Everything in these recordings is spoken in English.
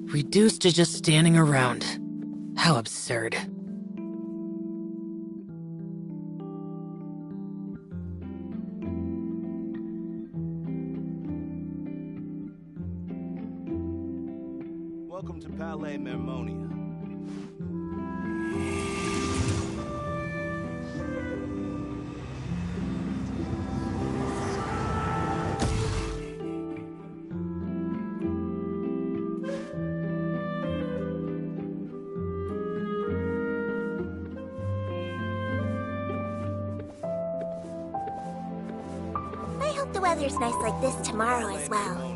Reduced to just standing around. How absurd. Welcome to Palais Mermonia. I hope the weather's nice like this tomorrow as well.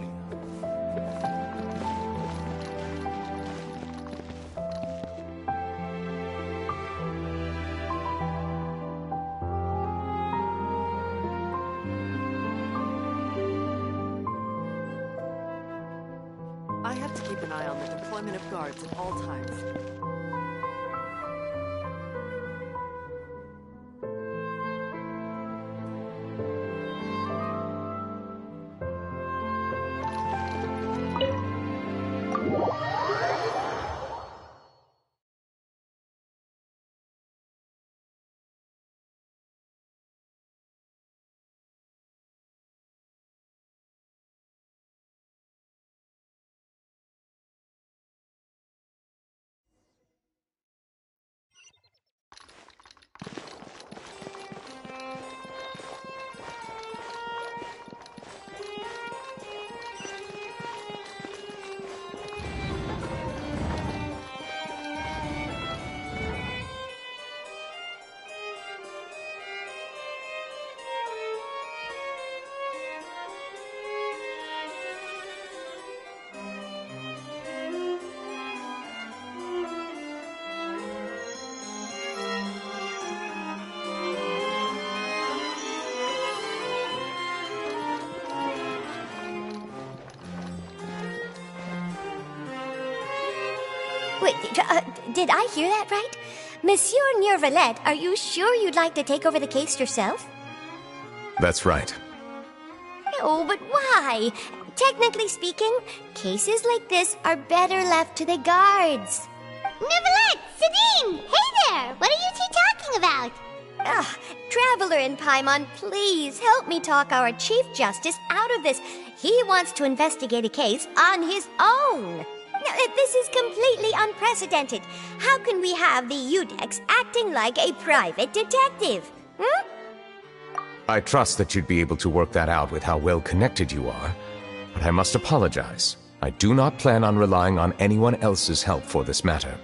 I have to keep an eye on the deployment of guards at all times. Wait, did I hear that right? Monsieur Nervalet, are you sure you'd like to take over the case yourself? That's right. Oh, but why? Technically speaking, cases like this are better left to the guards. Nervalet! Sidine! Hey there! What are you two talking about? Traveler in Paimon, please help me talk our Chief Justice out of this. He wants to investigate a case on his own. Now, this is completely unprecedented. How can we have the Udex acting like a private detective? Hmm? I trust that you'd be able to work that out with how well connected you are, but I must apologize. I do not plan on relying on anyone else's help for this matter.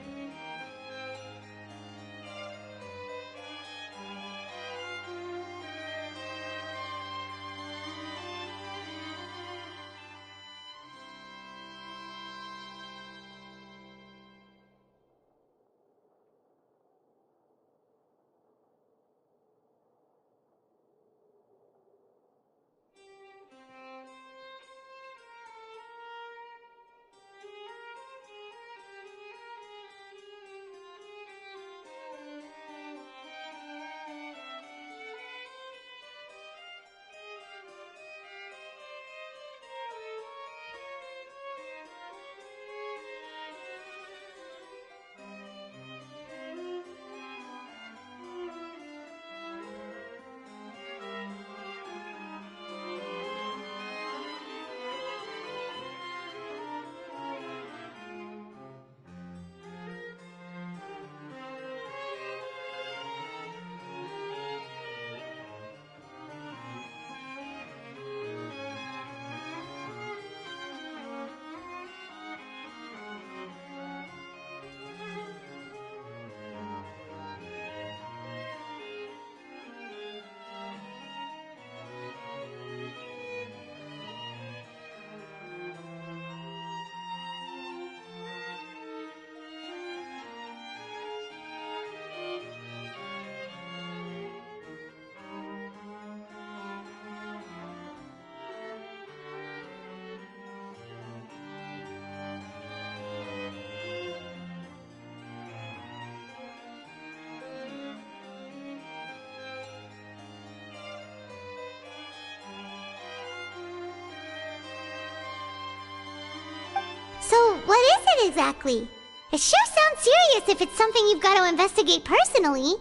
it exactly? It sure sounds serious if it's something you've got to investigate personally.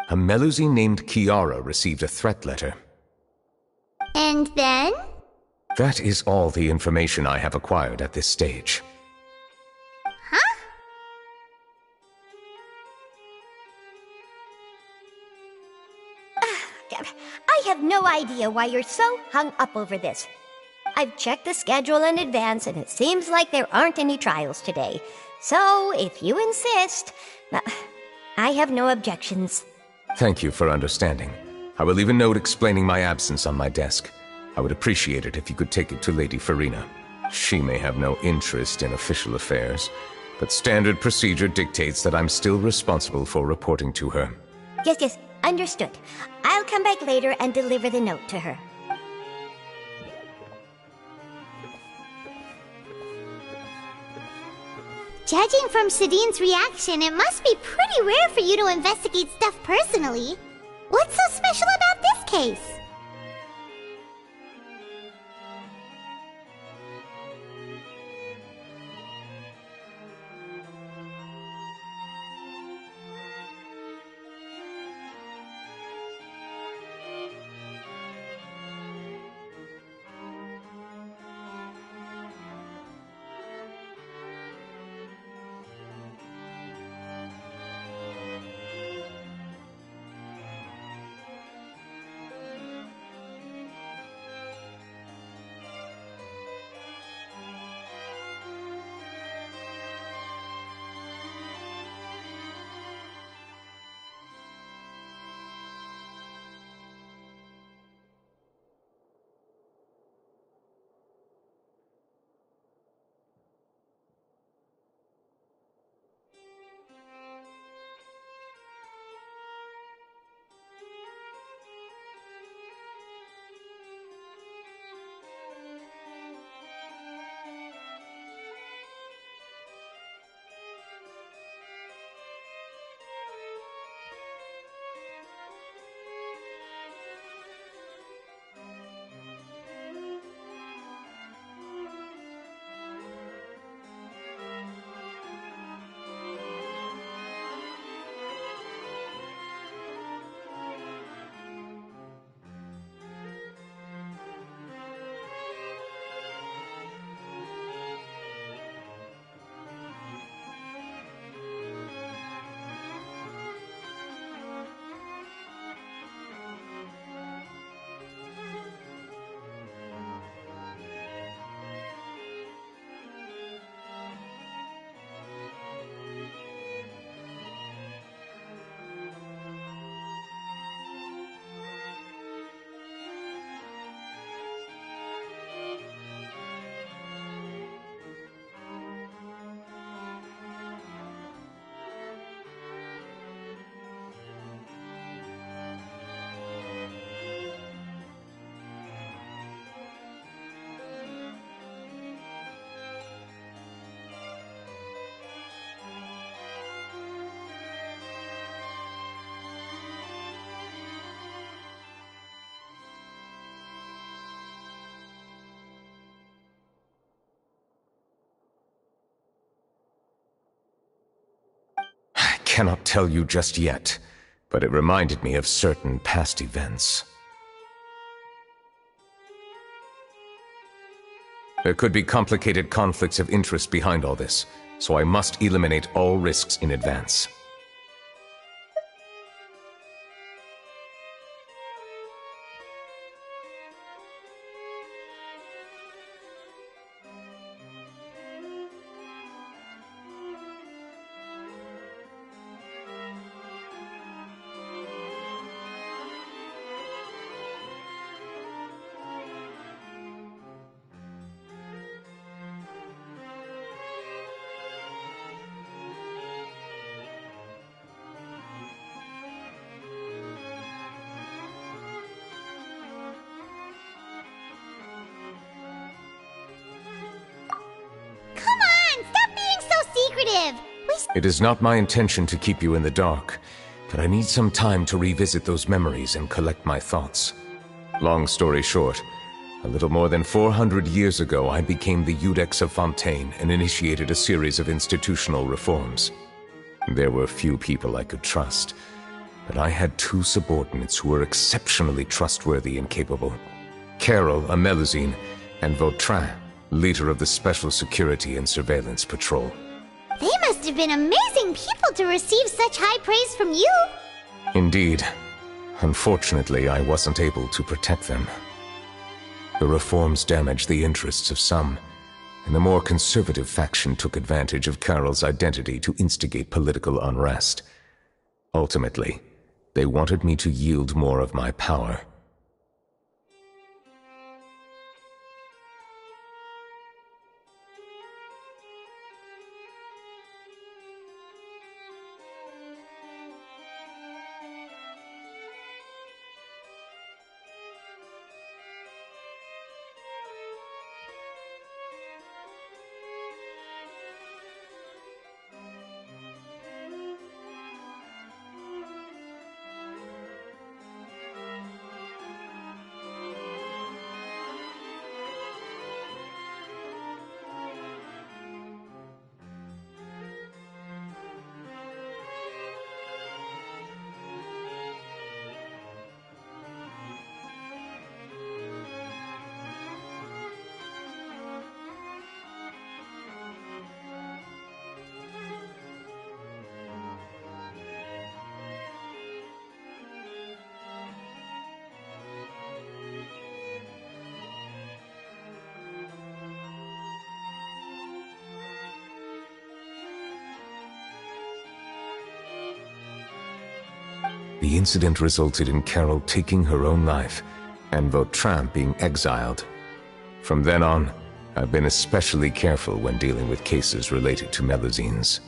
A Melusi named Kiara received a threat letter. And then? That is all the information I have acquired at this stage. Huh? I have no idea why you're so hung up over this. I've checked the schedule in advance, and it seems like there aren't any trials today. So, if you insist, I have no objections. Thank you for understanding. I will leave a note explaining my absence on my desk. I would appreciate it if you could take it to Lady Farina. She may have no interest in official affairs, but standard procedure dictates that I'm still responsible for reporting to her. Yes, understood. I'll come back later and deliver the note to her. Judging from Shadine's reaction, it must be pretty rare for you to investigate stuff personally. What's so special about this case? Cannot tell you just yet, but it reminded me of certain past events. There could be complicated conflicts of interest behind all this, so I must eliminate all risks in advance. It is not my intention to keep you in the dark, but I need some time to revisit those memories and collect my thoughts. Long story short, A little more than 400 years ago, I became the Iudex of Fontaine and initiated a series of institutional reforms. There were few people I could trust, but I had two subordinates who were exceptionally trustworthy and capable. Carol, a Melusine, and Vautrin, leader of the Special Security and Surveillance Patrol. They must have been amazing people to receive such high praise from you. Indeed. Unfortunately, I wasn't able to protect them. The reforms damaged the interests of some, and the more conservative faction took advantage of Carol's identity to instigate political unrest. Ultimately, they wanted me to yield more of my power. The incident resulted in Carol taking her own life, and Vautrin being exiled. From then on, I've been especially careful when dealing with cases related to Melusines.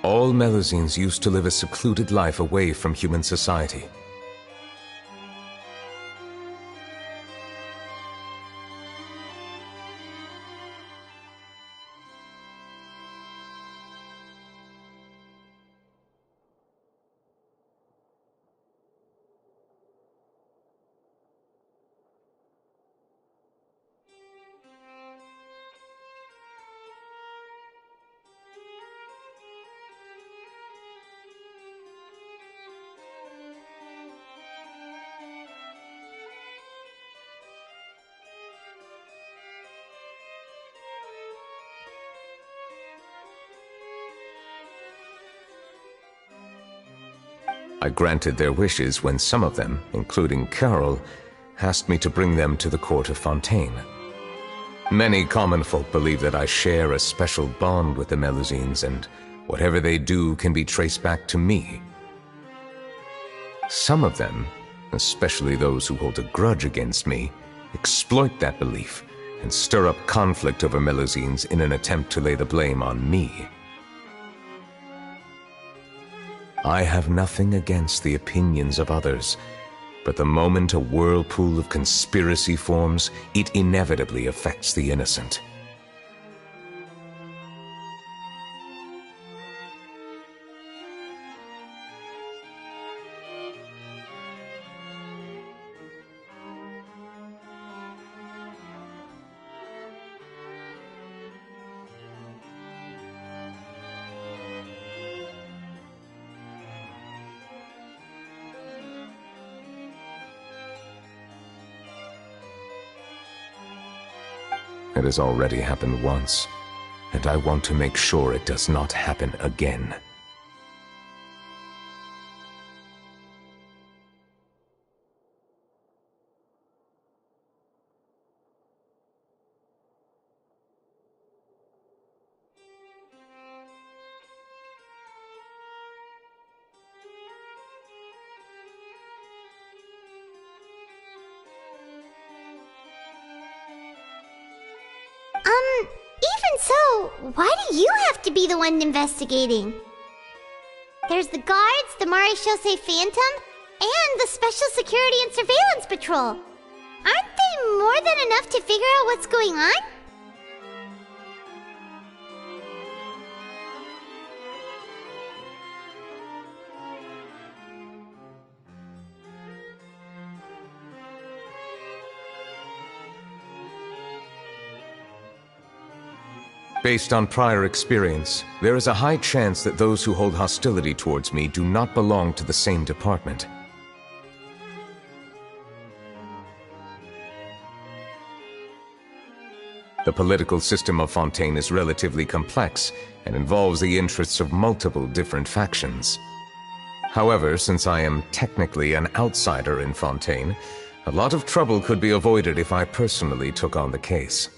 All Melusines used to live a secluded life away from human society. I granted their wishes when some of them, including Carol, asked me to bring them to the court of Fontaine. Many common folk believe that I share a special bond with the Melusines, and whatever they do can be traced back to me. Some of them, especially those who hold a grudge against me, exploit that belief and stir up conflict over Melusines in an attempt to lay the blame on me. I have nothing against the opinions of others, but the moment a whirlpool of conspiracy forms, it inevitably affects the innocent. It has already happened once, and I want to make sure it does not happen again. Even so, why do you have to be the one investigating? There's the guards, the Maréchaussée Phantom, and the Special Security and Surveillance Patrol. Aren't they more than enough to figure out what's going on? Based on prior experience, there is a high chance that those who hold hostility towards me do not belong to the same department. The political system of Fontaine is relatively complex and involves the interests of multiple different factions. However, since I am technically an outsider in Fontaine, a lot of trouble could be avoided if I personally took on the case.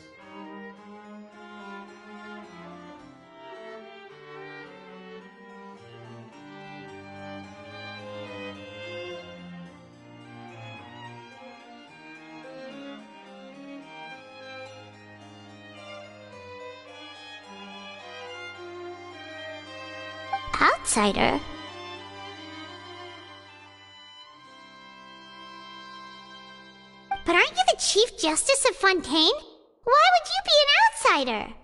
Outsider? But aren't you the Chief Justice of Fontaine? Why would you be an outsider?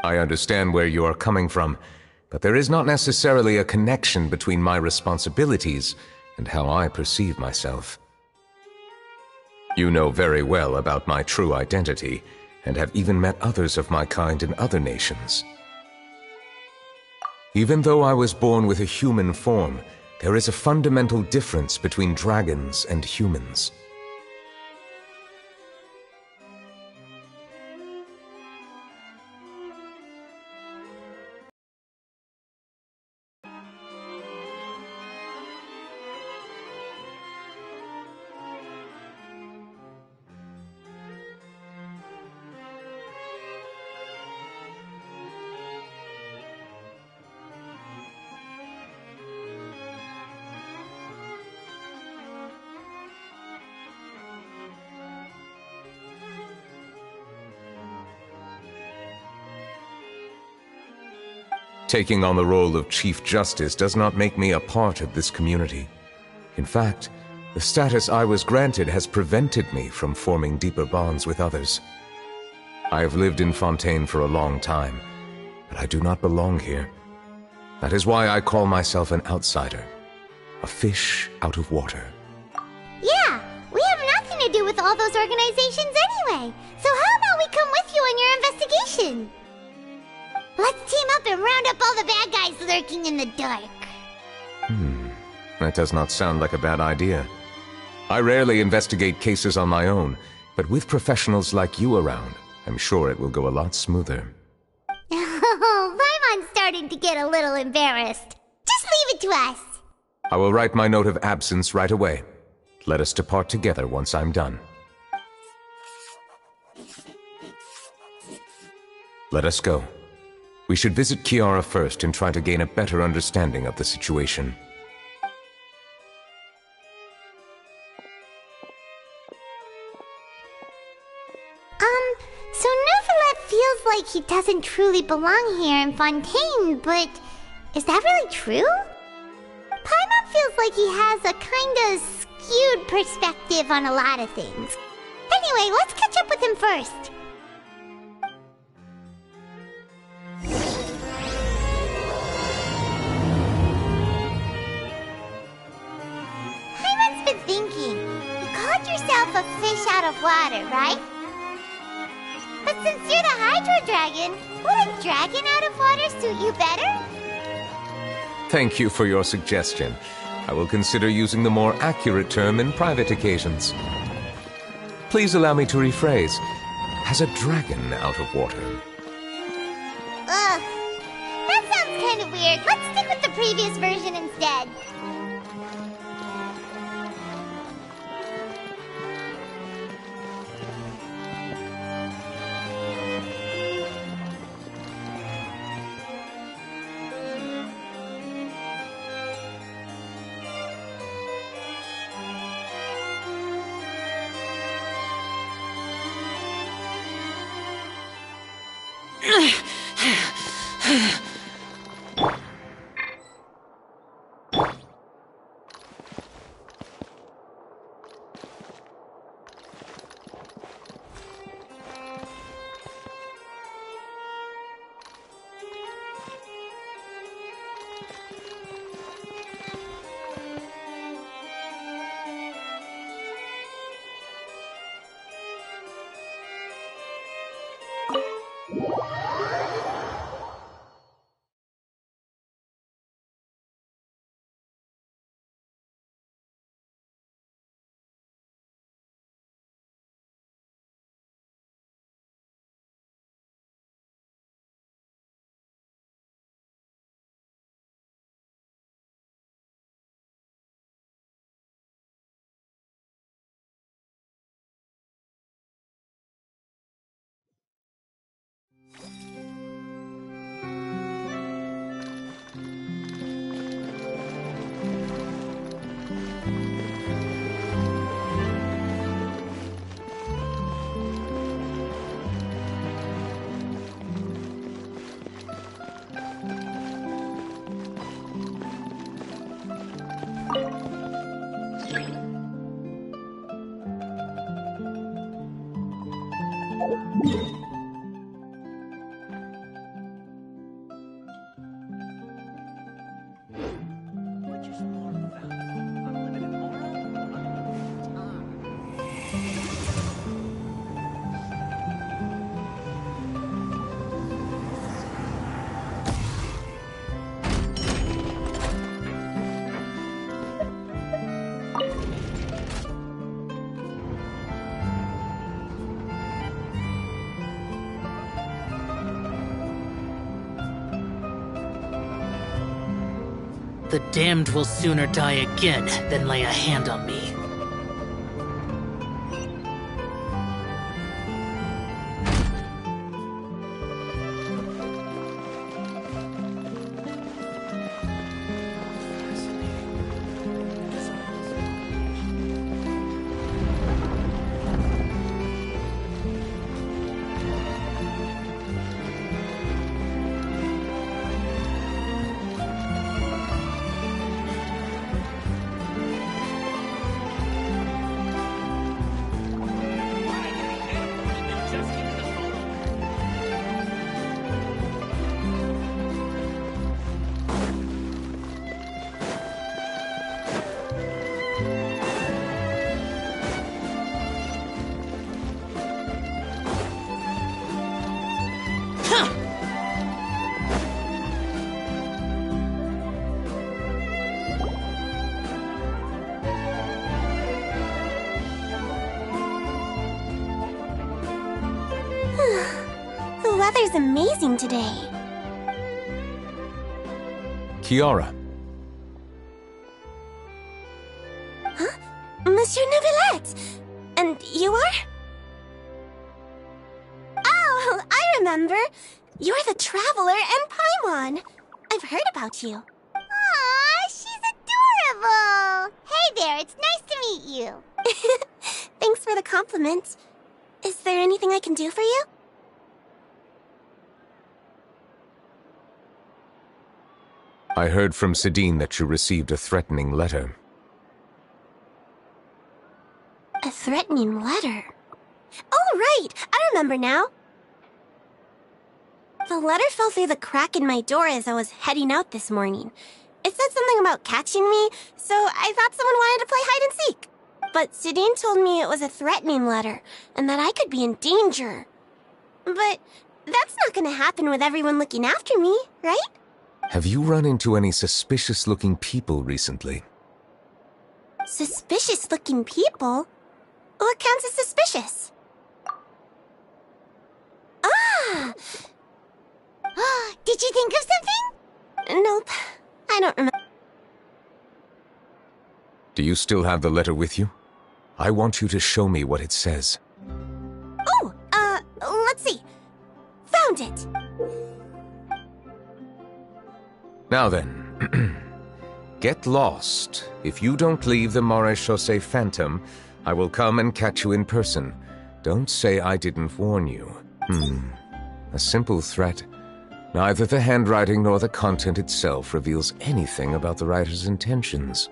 I understand where you are coming from, but there is not necessarily a connection between my responsibilities and how I perceive myself. You know very well about my true identity, and have even met others of my kind in other nations. Even though I was born with a human form, there is a fundamental difference between dragons and humans. Taking on the role of Chief Justice does not make me a part of this community. In fact, the status I was granted has prevented me from forming deeper bonds with others. I have lived in Fontaine for a long time, but I do not belong here. That is why I call myself an outsider, a fish out of water. Yeah, we have nothing to do with all those organizations anyway. So how about we come with you on your investigation? Let's team up and round up all the bad guys lurking in the dark. That does not sound like a bad idea. I rarely investigate cases on my own, but with professionals like you around, I'm sure it will go a lot smoother. Oh, Paimon's starting to get a little embarrassed. Just leave it to us. I will write my note of absence right away. Let us depart together once I'm done. Let us go. We should visit Kiara first and try to gain a better understanding of the situation. So Neuvillette feels like he doesn't truly belong here in Fontaine, but is that really true? Paimon feels like he has a kinda skewed perspective on a lot of things. Anyway, let's catch up with him first. Paimon's been thinking. You called yourself a fish out of water, right? But since you're the Hydro Dragon, would a dragon out of water suit you better? Thank you for your suggestion. I will consider using the more accurate term in private occasions. Please allow me to rephrase. Has a dragon out of water? Ugh. That sounds kind of weird. Let's stick with the previous version instead. The damned will sooner die again than lay a hand on me. The weather's amazing today. Kiara, Huh? Monsieur Neuvillette! And you are? Oh, I remember. You're the Traveler and Paimon. I've heard about you. Aw, she's adorable. Hey there, it's nice to meet you. Thanks for the compliment. Is there anything I can do for you? I heard from Sidine that you received a threatening letter. A threatening letter? Oh, right! I remember now. The letter fell through the crack in my door as I was heading out this morning. It said something about catching me, so I thought someone wanted to play hide and seek. But Sidine told me it was a threatening letter, and that I could be in danger. But that's not gonna happen with everyone looking after me, right? Have you run into any suspicious-looking people recently? Suspicious-looking people? What counts as suspicious? Ah! Did you think of something? Nope. I don't remember. Do you still have the letter with you? I want you to show me what it says. Oh, let's see. Found it. Now then, get lost. If you don't leave the Maréchaussée Phantom, I will come and catch you in person. Don't say I didn't warn you. A simple threat. Neither the handwriting nor the content itself reveals anything about the writer's intentions.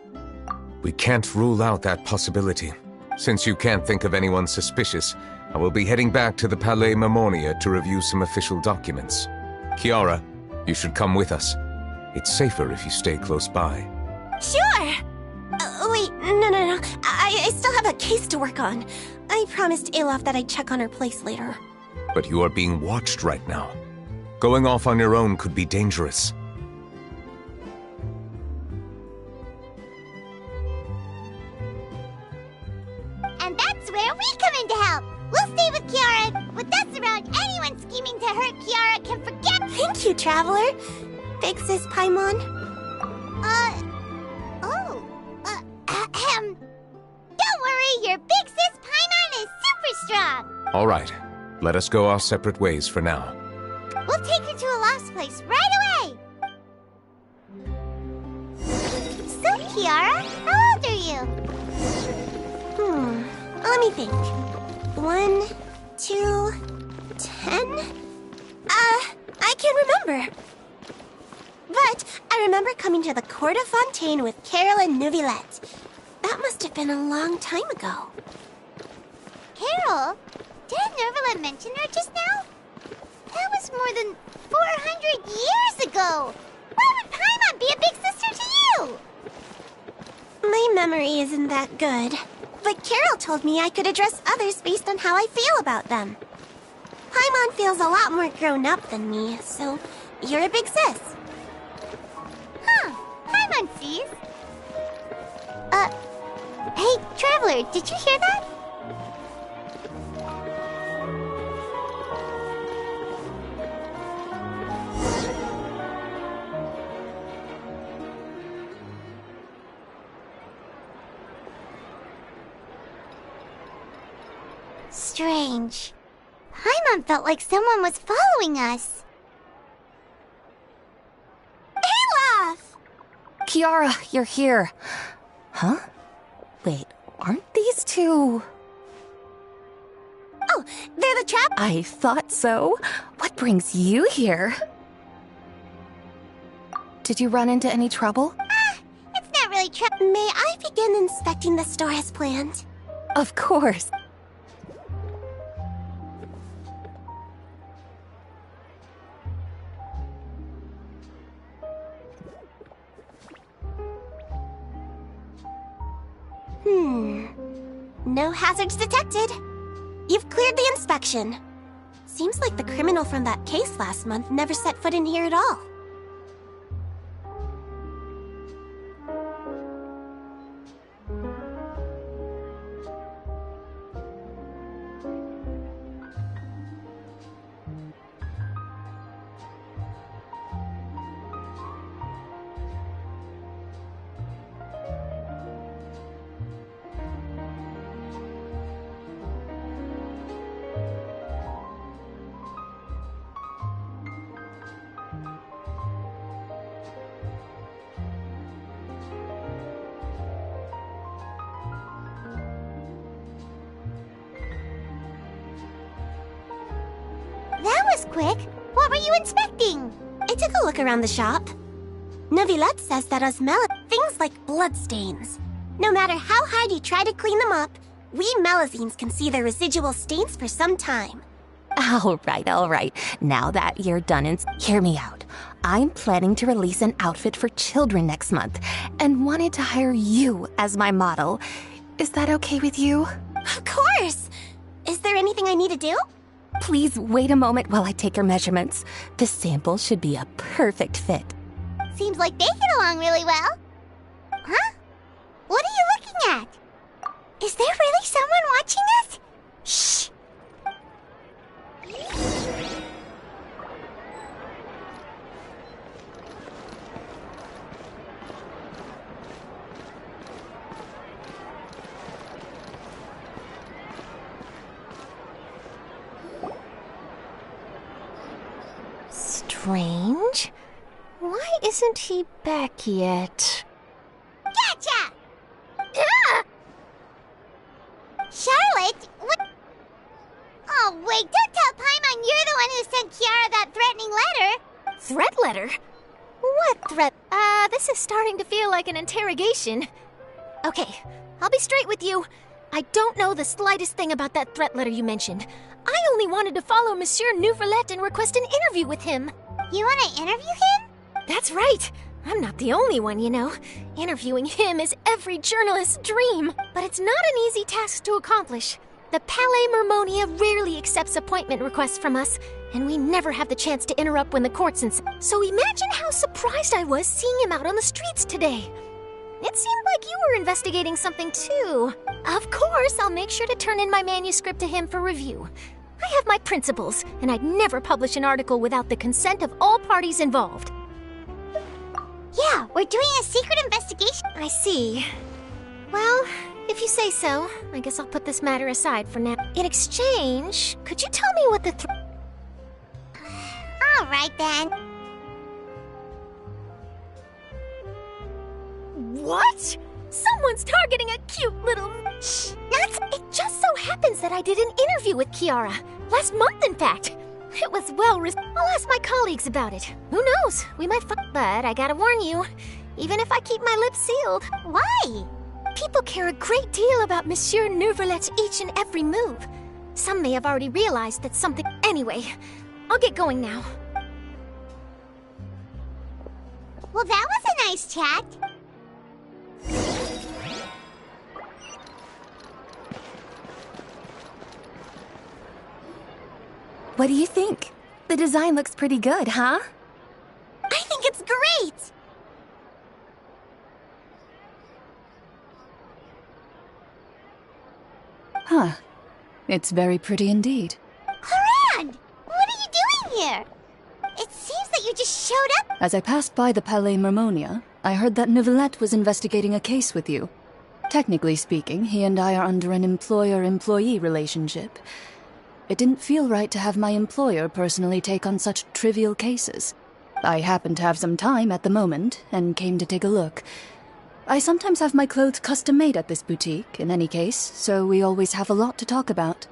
We can't rule out that possibility. Since you can't think of anyone suspicious, I will be heading back to the Palais Mermonia to review some official documents. Kiara, you should come with us. It's safer if you stay close by. Sure! Wait, no. I still have a case to work on. I promised Alof that I'd check on her place later. But you are being watched right now. Going off on your own could be dangerous. And that's where we come in to help. We'll stay with Kiara. With us around, anyone scheming to hurt Kiara can forget. Thank you, Traveler. Big Sis Paimon. Don't worry, your Big Sis Paimon is super strong. All right, let us go our separate ways for now. We'll take her to a lost place right away. So, Kiara, how old are you? Let me think. 1, 2, 10? I can't remember. But I remember coming to the Court of Fontaine with Carol and Neuvillette. That must have been a long time ago. Carol? Didn't Nervala mention her just now? That was more than 400 years ago! Why would Paimon be a big sister to you? My memory isn't that good. But Carol told me I could address others based on how I feel about them. Paimon feels a lot more grown up than me, so you're a big sis. Huh. Paimon sees. Hey, Traveler, did you hear that? Strange. Paimon felt like someone was following us. Olaf! Kiara, you're here. Huh? Wait, aren't these two... Oh, they're the trap... I thought so. What brings you here? Did you run into any trouble? It's not really May I begin inspecting the store as planned? Of course. No hazards detected. You've cleared the inspection. Seems like the criminal from that case last month never set foot in here at all. That was quick. What were you inspecting? I took a look around the shop. Neuvillette says that Osmela... Things like bloodstains. No matter how hard you try to clean them up, we Melazines can see their residual stains for some time. All right. Now that you're done, hear me out. I'm planning to release an outfit for children next month and wanted to hire you as my model. Is that okay with you? Of course! Is there anything I need to do? Please wait a moment while I take your measurements. The sample should be a perfect fit. Seems like they get along really well. Huh? What are you looking at? Is there really someone watching us? Shh! Strange. Why isn't he back yet? Gotcha! Charlotte, what? Oh, wait, don't tell Paimon you're the one who sent Kiara that threatening letter. Threat letter? What threat? This is starting to feel like an interrogation. Okay, I'll be straight with you. I don't know the slightest thing about that threat letter you mentioned. I only wanted to follow Monsieur Neuvillette and request an interview with him. You want to interview him? That's right. I'm not the only one, you know. Interviewing him is every journalist's dream. But it's not an easy task to accomplish. The Palais Mermonia rarely accepts appointment requests from us, and we never have the chance to interrupt when the court's in. So imagine how surprised I was seeing him out on the streets today. It seemed like you were investigating something too. Of course, I'll make sure to turn in my manuscript to him for review. I have my principles, and I'd never publish an article without the consent of all parties involved. Yeah, we're doing a secret investigation. I see. Well, if you say so, I guess I'll put this matter aside for now. In exchange, could you tell me what the All right, then. What? Someone's targeting a cute little... Shh, it just so happens that I did an interview with Kiara. Last month, in fact. It was well received. I'll ask my colleagues about it. Who knows? We might find... But I gotta warn you, even if I keep my lips sealed... Why? People care a great deal about Monsieur Neuvillette's each and every move. Some may have already realized that something. Anyway, I'll get going now. Well, that was a nice chat. What do you think? The design looks pretty good, huh? I think it's great! Huh. It's very pretty indeed. Clorinde! What are you doing here? It seems that you just showed up. As I passed by the Palais Mermonia, I heard that Neuvillette was investigating a case with you. Technically speaking, he and I are under an employer-employee relationship. It didn't feel right to have my employer personally take on such trivial cases. I happened to have some time at the moment, and came to take a look. I sometimes have my clothes custom-made at this boutique, in any case, so we always have a lot to talk about.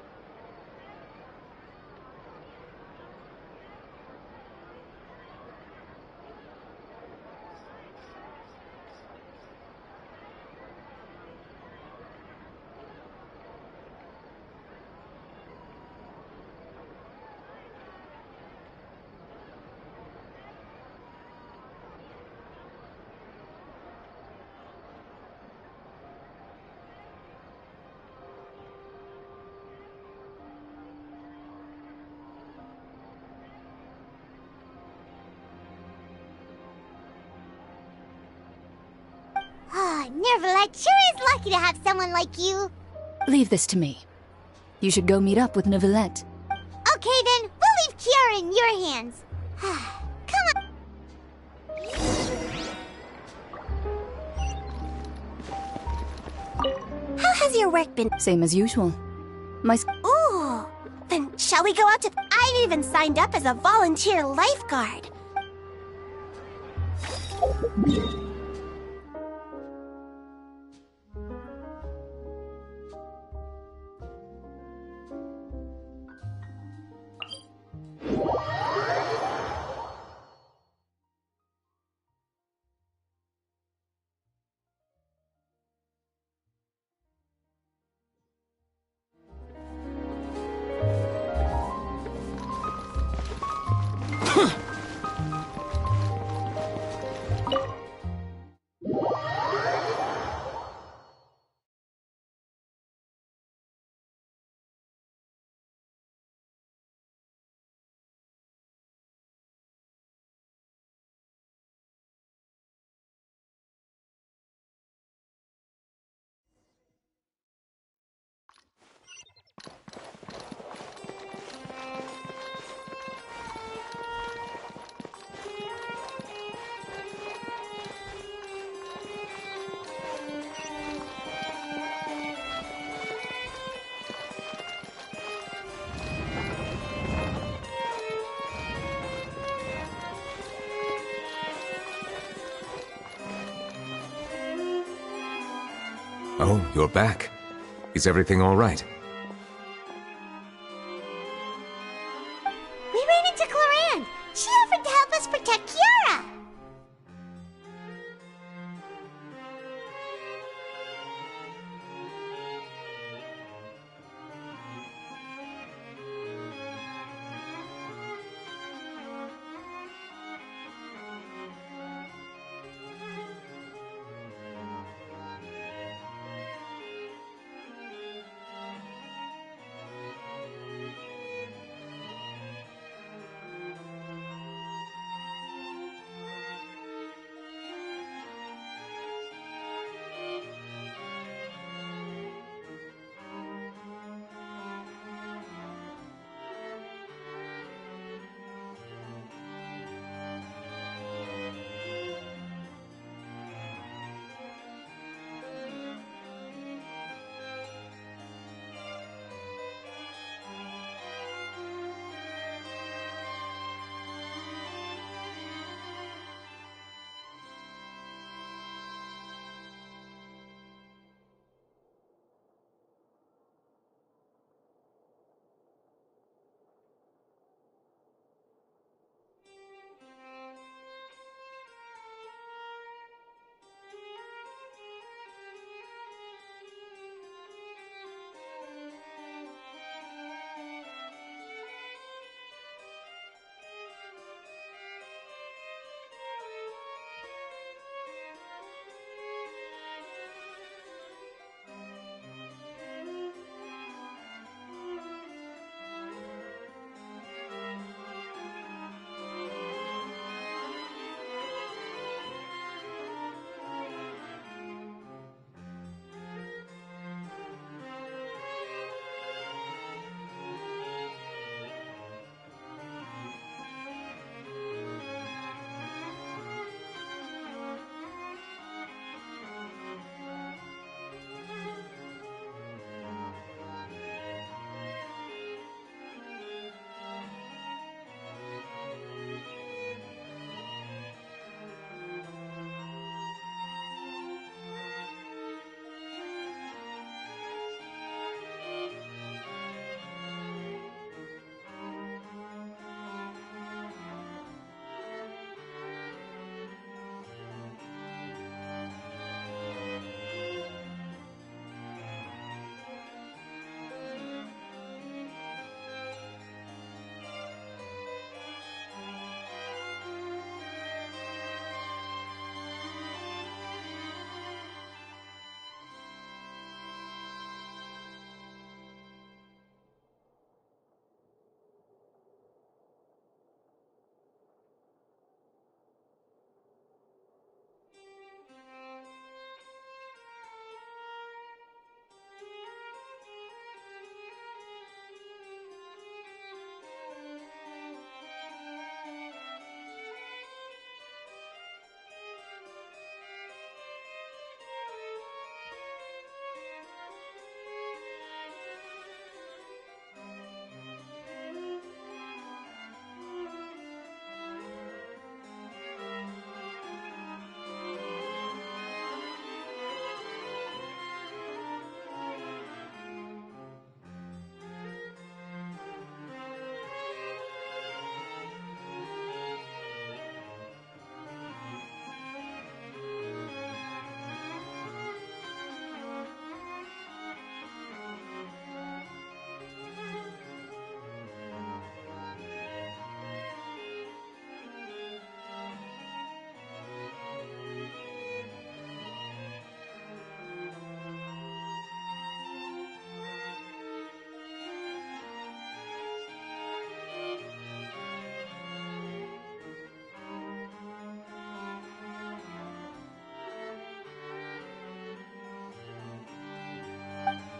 Neuvillette sure is lucky to have someone like you. Leave this to me. You should go meet up with Neuvillette. Okay then, we'll leave Kiara in your hands. Come on. How has your work been? Same as usual. My Ooh! Then shall we go out to... I've even signed up as a volunteer lifeguard. Oh, you're back. Is everything all right? We ran into Clorinde. She offered to help us protect Kiara.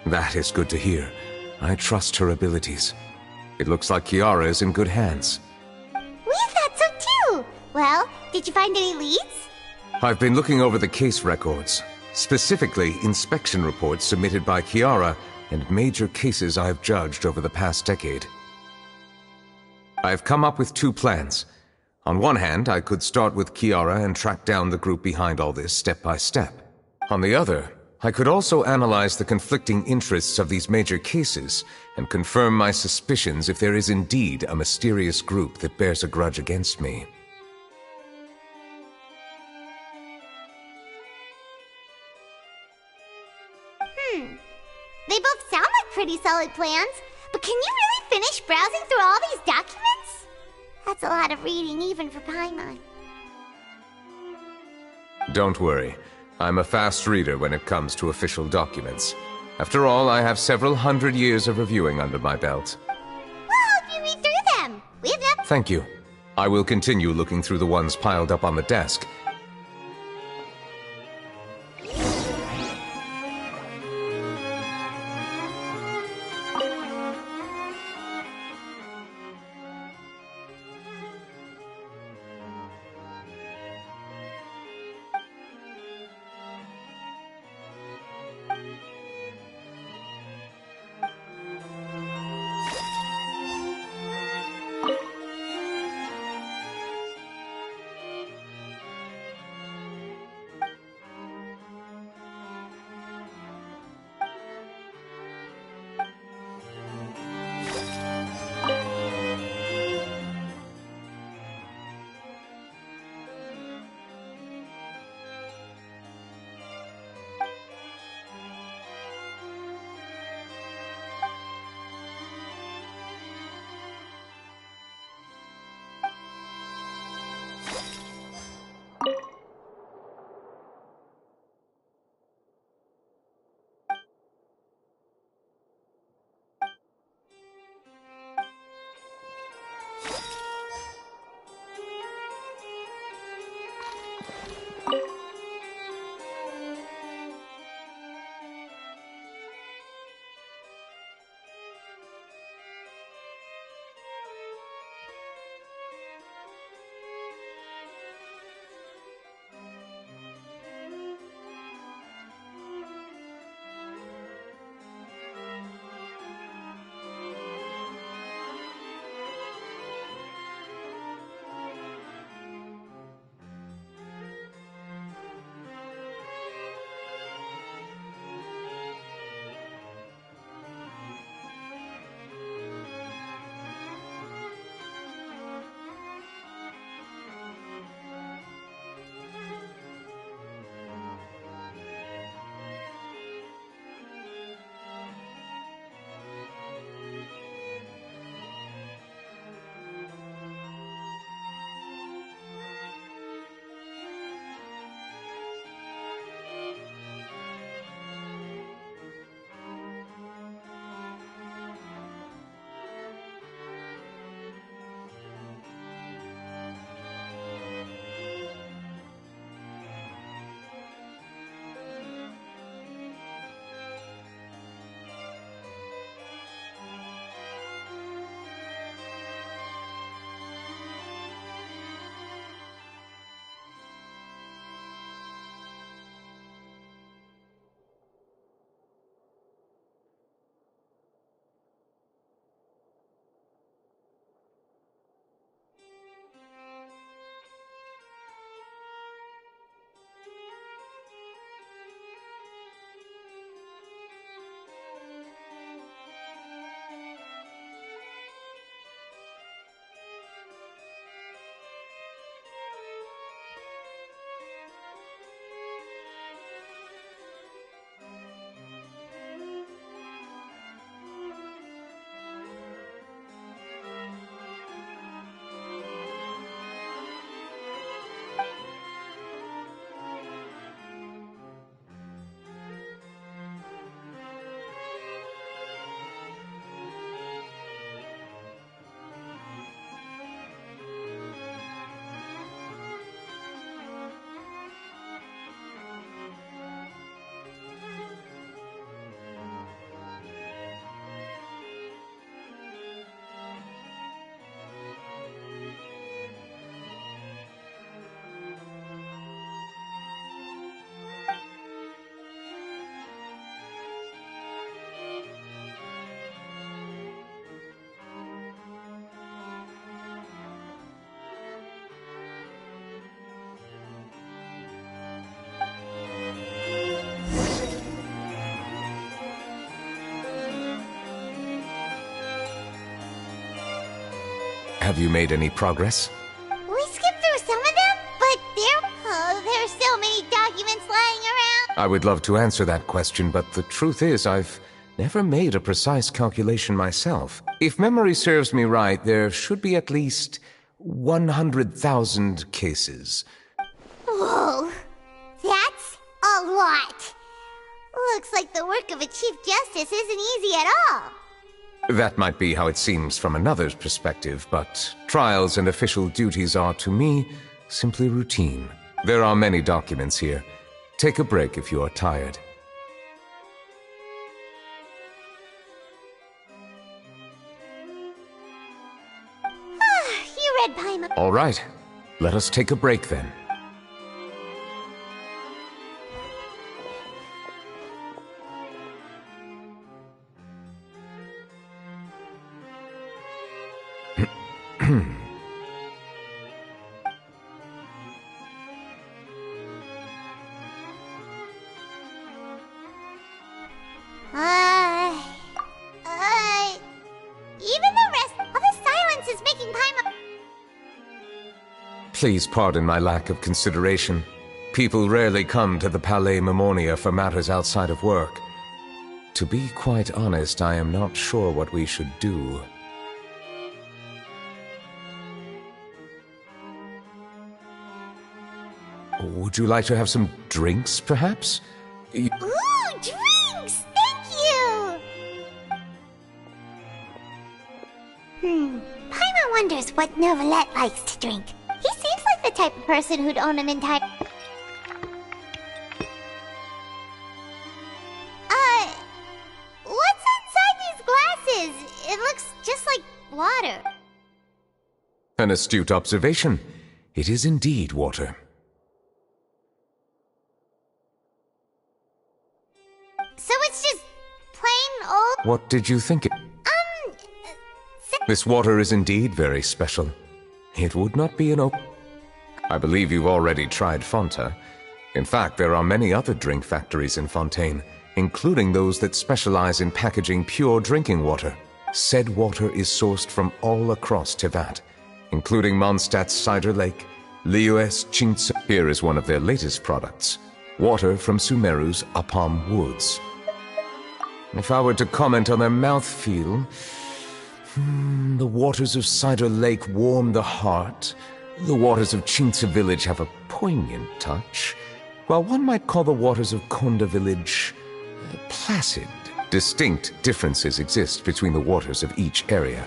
That is good to hear. I trust her abilities. It looks like Kiara is in good hands. We thought so too! Well, did you find any leads? I've been looking over the case records, specifically inspection reports submitted by Kiara and major cases I've judged over the past decade. I've come up with 2 plans. On one hand, I could start with Kiara and track down the group behind all this step by step. On the other, I could also analyze the conflicting interests of these major cases and confirm my suspicions if there is indeed a mysterious group that bears a grudge against me. They both sound like pretty solid plans, but can you really finish browsing through all these documents? That's a lot of reading even for Paimon. Don't worry. I'm a fast reader when it comes to official documents. After all, I have several hundred years of reviewing under my belt. We'll help you read through them. We have no— Thank you. I will continue looking through the ones piled up on the desk. Have you made any progress? We skipped through some of them, but there's so many documents lying around. I would love to answer that question, but the truth is I've never made a precise calculation myself. If memory serves me right, there should be at least 100,000 cases. Whoa, that's a lot. Looks like the work of a Chief Justice isn't easy at all. That might be how it seems from another's perspective, but trials and official duties are, to me, simply routine. There are many documents here. Take a break if you are tired. You read Paimon. All right, let us take a break then. Even the rest of the silence is making Paimon. Please pardon my lack of consideration. People rarely come to the Palais Mermonia for matters outside of work. To be quite honest, I am not sure what we should do. Would you like to have some drinks, perhaps? Ooh, drinks! Thank you! Paimon wonders what Novelette likes to drink. He seems like the type of person who'd own an entire... What's inside these glasses? It looks just like water. An astute observation. It is indeed water. So it's just plain old... What did you think it... This water is indeed very special. It would not be an I believe you've already tried Fonta. In fact, there are many other drink factories in Fontaine, including those that specialize in packaging pure drinking water. Said water is sourced from all across Tivat, including Mondstadt's Cider Lake, Liyue's Qingce. Here is one of their latest products. Water from Sumeru's Apam Woods. If I were to comment on their mouthfeel... the waters of Cider Lake warm the heart. The waters of Qingce Village have a poignant touch, while one might call the waters of Konda Village placid. Distinct differences exist between the waters of each area.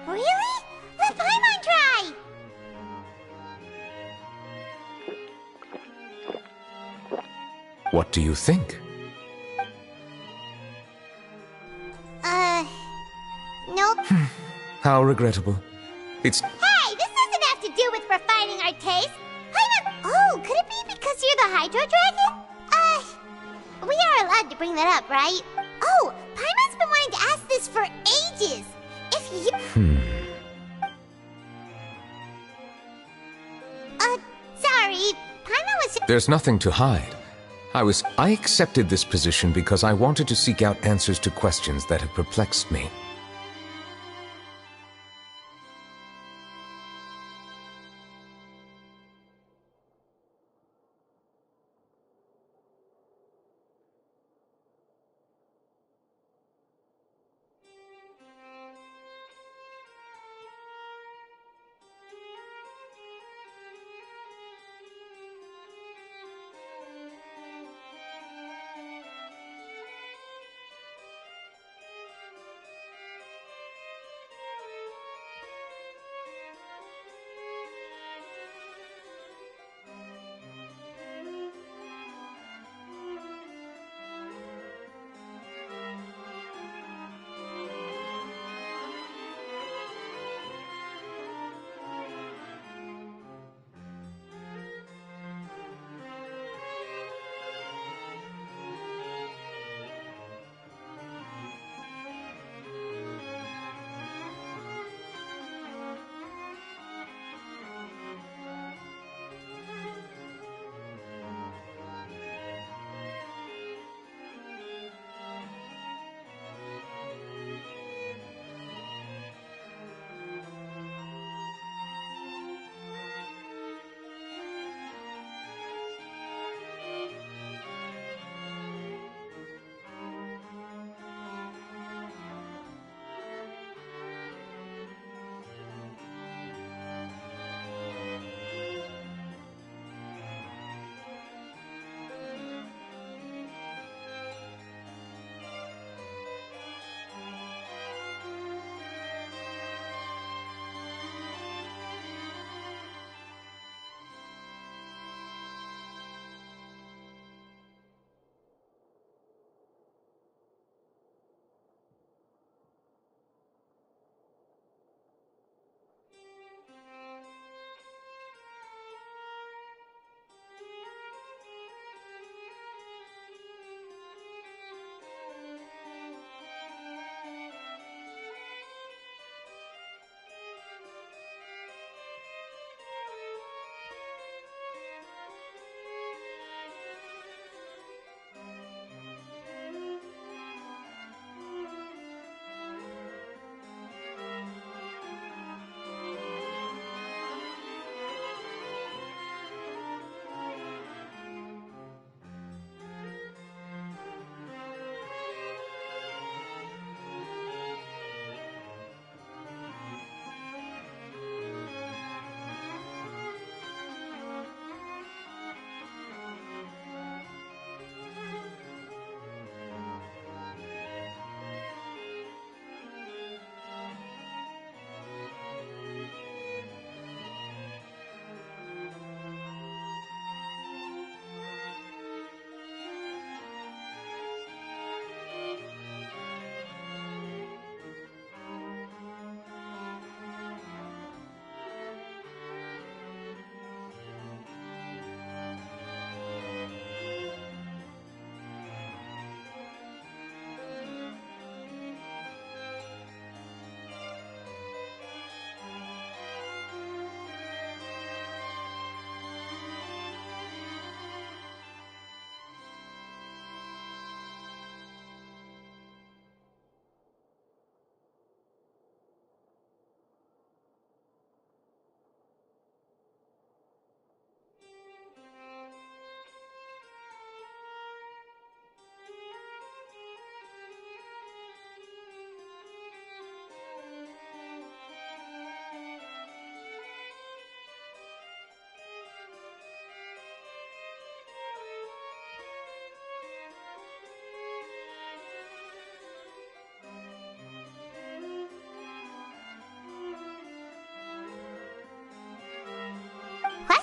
Really? Let Paimon try! What do you think? Nope. How regrettable. It's... Hey, this doesn't have to do with refining our taste. Paimon... Oh, could it be because you're the Hydro Dragon? We are allowed to bring that up, right? Oh, Paimon's been wanting to ask this for ages. If you... Sorry. Paimon was... There's nothing to hide. I accepted this position because I wanted to seek out answers to questions that have perplexed me.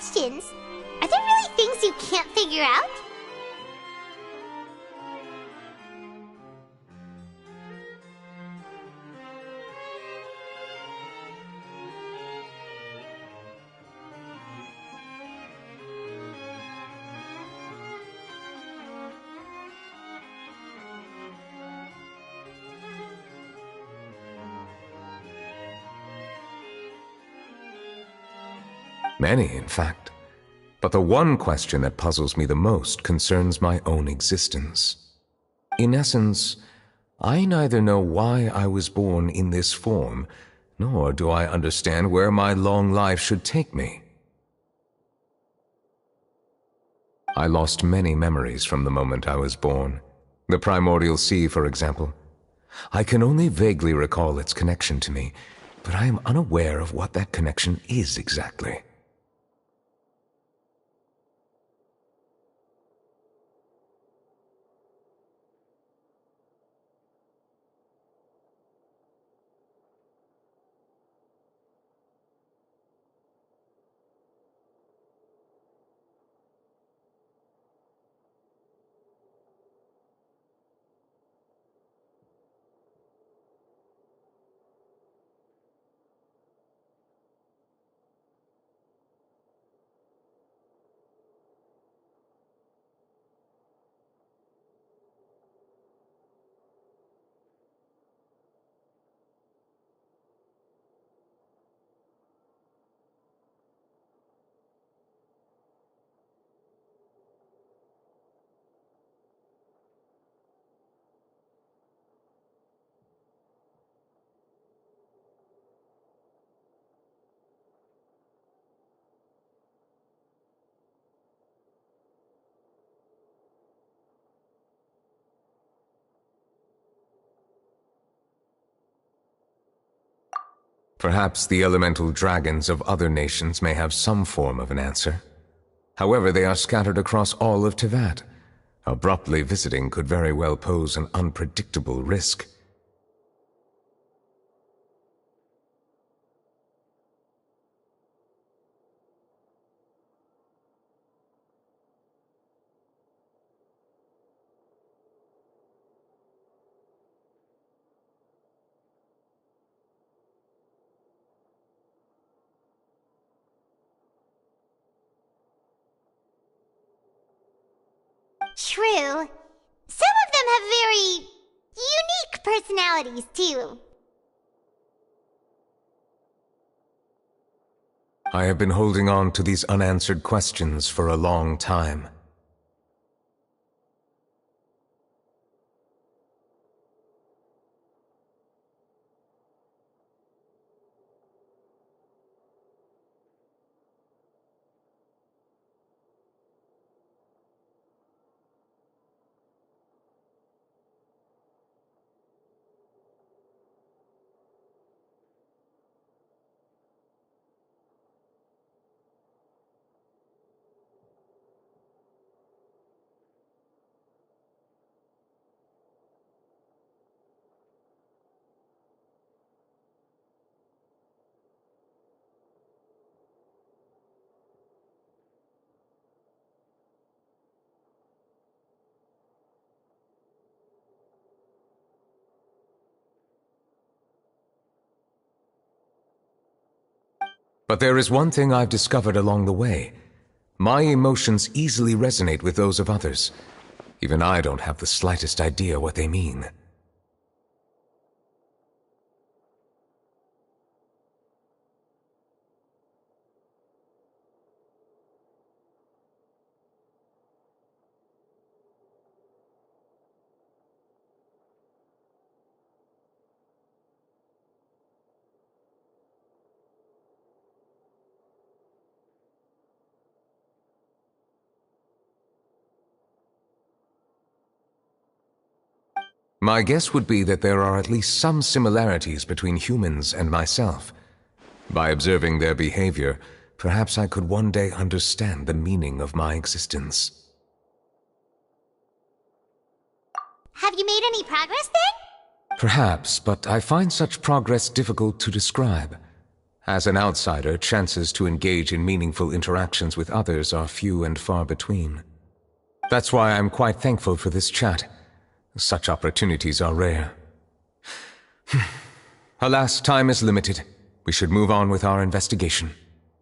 questions. Are there really things you can't figure out? Many, in fact. But the one question that puzzles me the most concerns my own existence. In essence, I neither know why I was born in this form, nor do I understand where my long life should take me. I lost many memories from the moment I was born. The primordial sea, for example. I can only vaguely recall its connection to me, but I am unaware of what that connection is exactly. Perhaps the elemental dragons of other nations may have some form of an answer. However, they are scattered across all of Tevat. Abruptly visiting could very well pose an unpredictable risk. True. Some of them have very unique personalities, too. I have been holding on to these unanswered questions for a long time. But there is one thing I've discovered along the way. My emotions easily resonate with those of others. Even I don't have the slightest idea what they mean. My guess would be that there are at least some similarities between humans and myself. By observing their behavior, perhaps I could one day understand the meaning of my existence. Have you made any progress then? Perhaps, but I find such progress difficult to describe. As an outsider, chances to engage in meaningful interactions with others are few and far between. That's why I'm quite thankful for this chat. Such opportunities are rare. Alas, time is limited. We should move on with our investigation.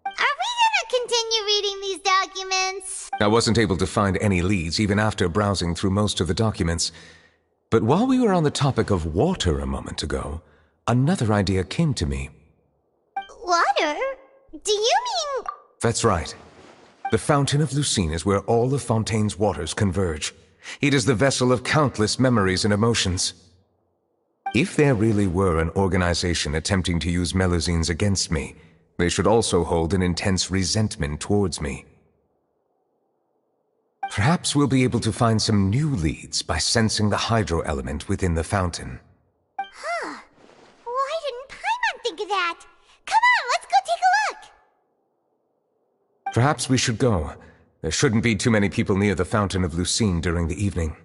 Are we gonna continue reading these documents? I wasn't able to find any leads even after browsing through most of the documents. But while we were on the topic of water a moment ago, another idea came to me. Water? Do you mean... That's right. The Fountain of Lucine is where all of Fontaine's waters converge. It is the vessel of countless memories and emotions. If there really were an organization attempting to use Melusines against me, they should also hold an intense resentment towards me. Perhaps we'll be able to find some new leads by sensing the hydro element within the fountain. Huh. Why didn't Paimon think of that? Come on, let's go take a look! Perhaps we should go. There shouldn't be too many people near the Fountain of Lucine during the evening.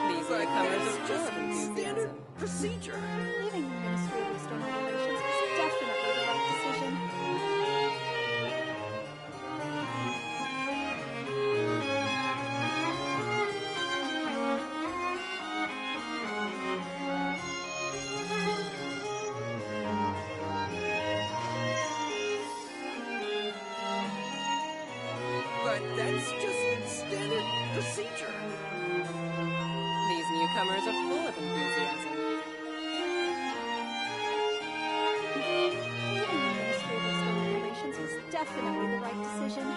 These newcomers are full of enthusiasm. Procedure. Leaving the Ministry of External Relations was definitely the right decision. But that's just standard procedure. These newcomers are full of enthusiasm. Leaving the Ministry of External Relations was definitely the right decision.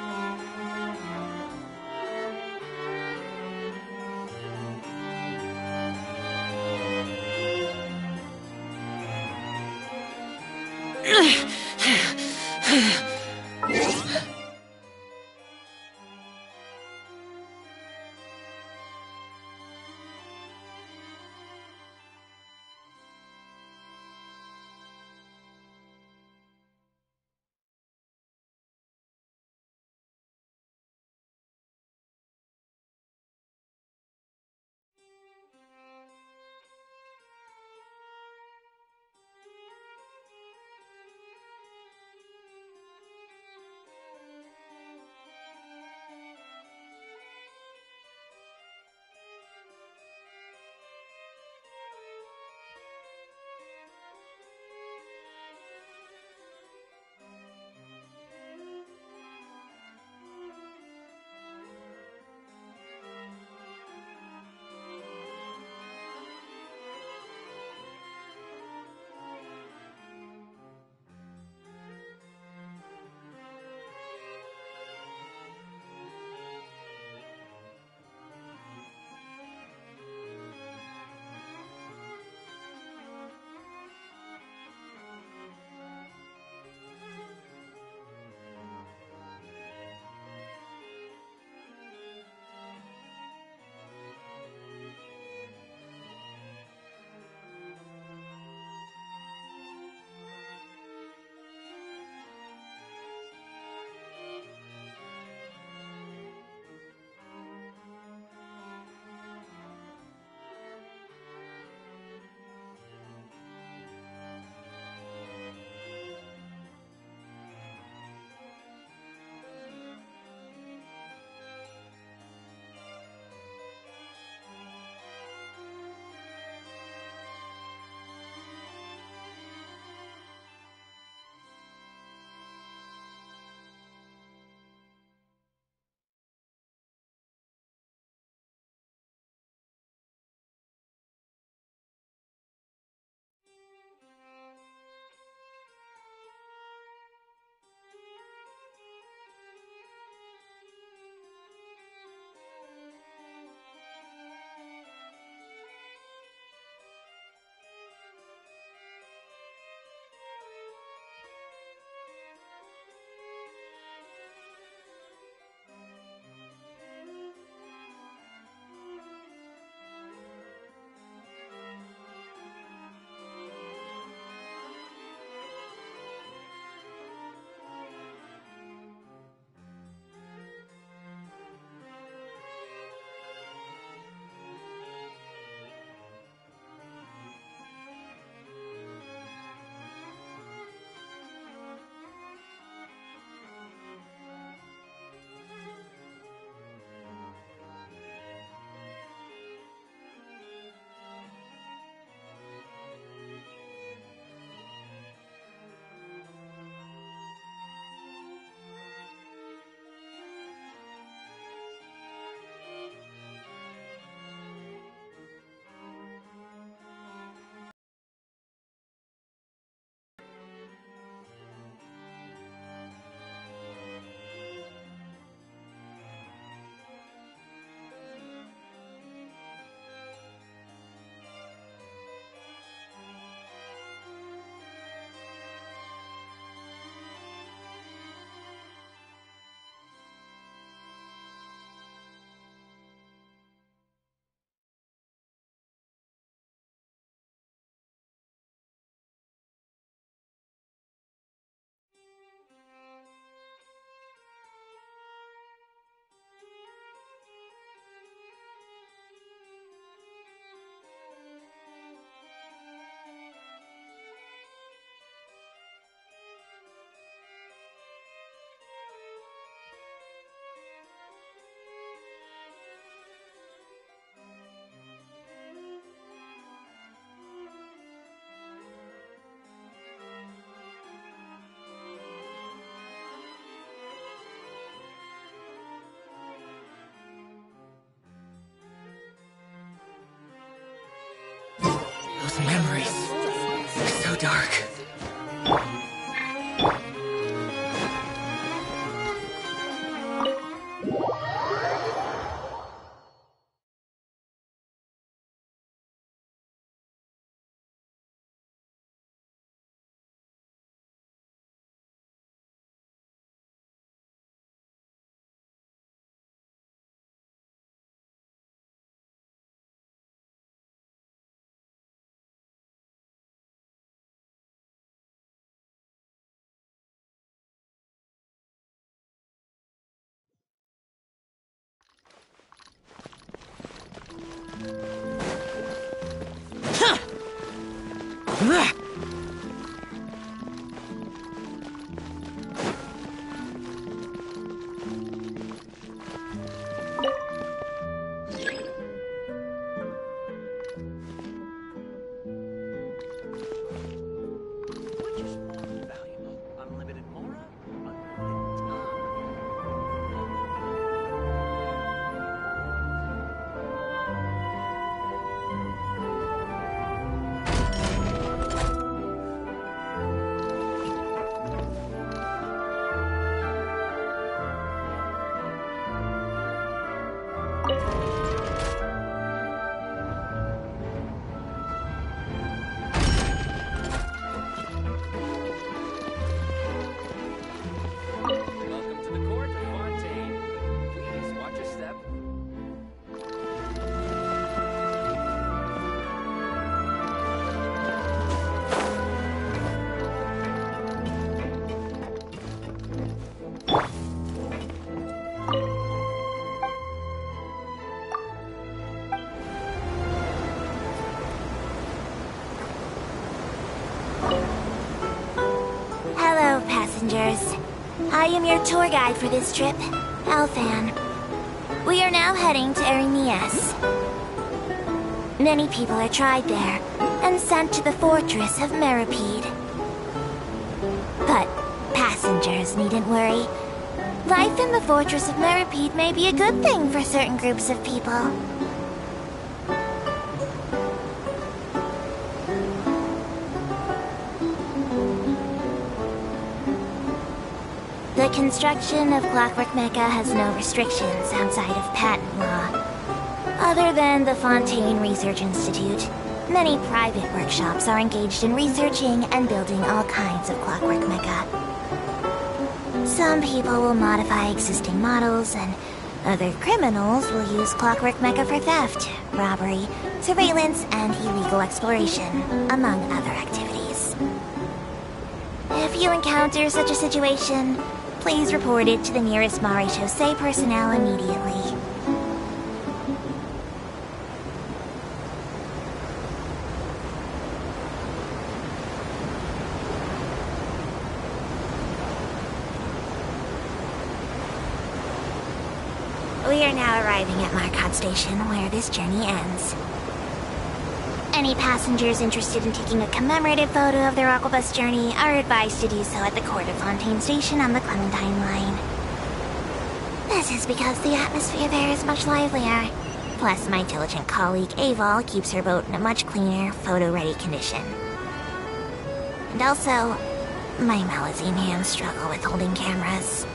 dark. Which is more valuable? Unlimited mora? Unlimited time? Welcome to the court of Fontaine. Please watch your step. Hello, passengers. I am your tour guide for this trip, Alfan. We are now heading to Erinias. Many people are tried there and sent to the fortress of Meripede. But passengers needn't worry. Life in the fortress of Meripede may be a good thing for certain groups of people. The construction of Clockwork Mecca has no restrictions outside of patent law. Other than the Fontaine Research Institute, many private workshops are engaged in researching and building all kinds of Clockwork Mecca. Some people will modify existing models, and other criminals will use Clockwork Mecca for theft, robbery, surveillance, and illegal exploration, among other activities. If you encounter such a situation, please report it to the nearest Maréchaussée personnel immediately. We are now arriving at Marcotte Station, where this journey ends. Any passengers interested in taking a commemorative photo of their Aquabus journey are advised to do so at the Court of Fontaine Station on the Clementine line. This is because the atmosphere there is much livelier. Plus, my diligent colleague Aval keeps her boat in a much cleaner, photo-ready condition. And also, my Malazine hands struggle with holding cameras.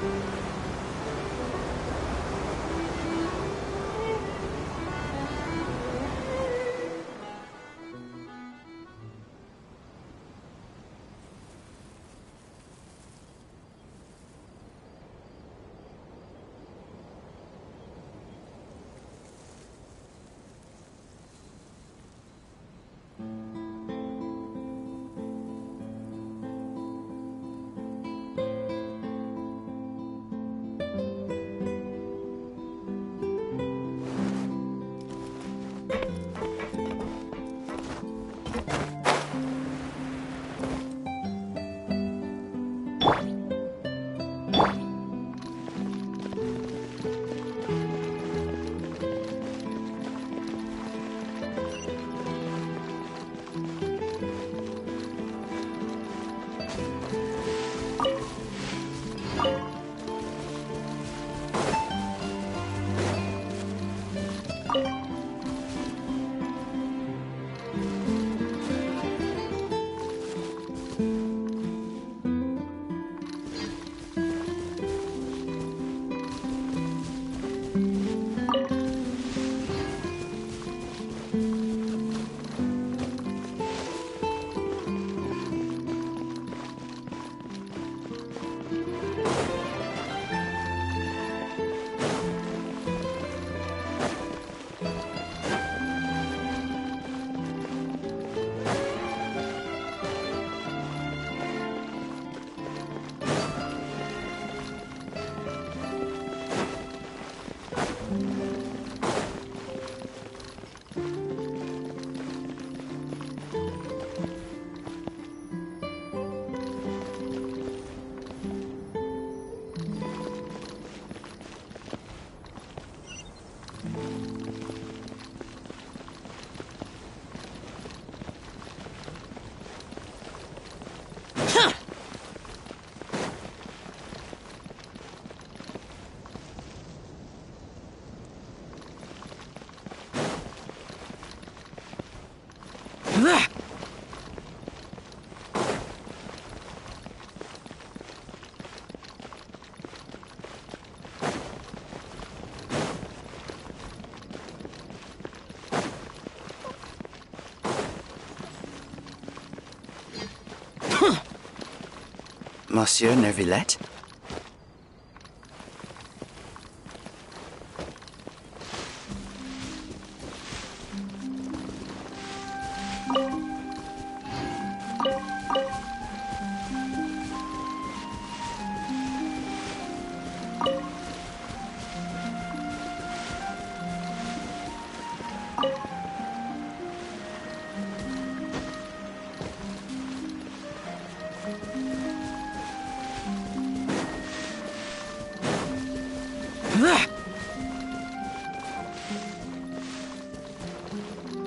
Monsieur Neuvillette?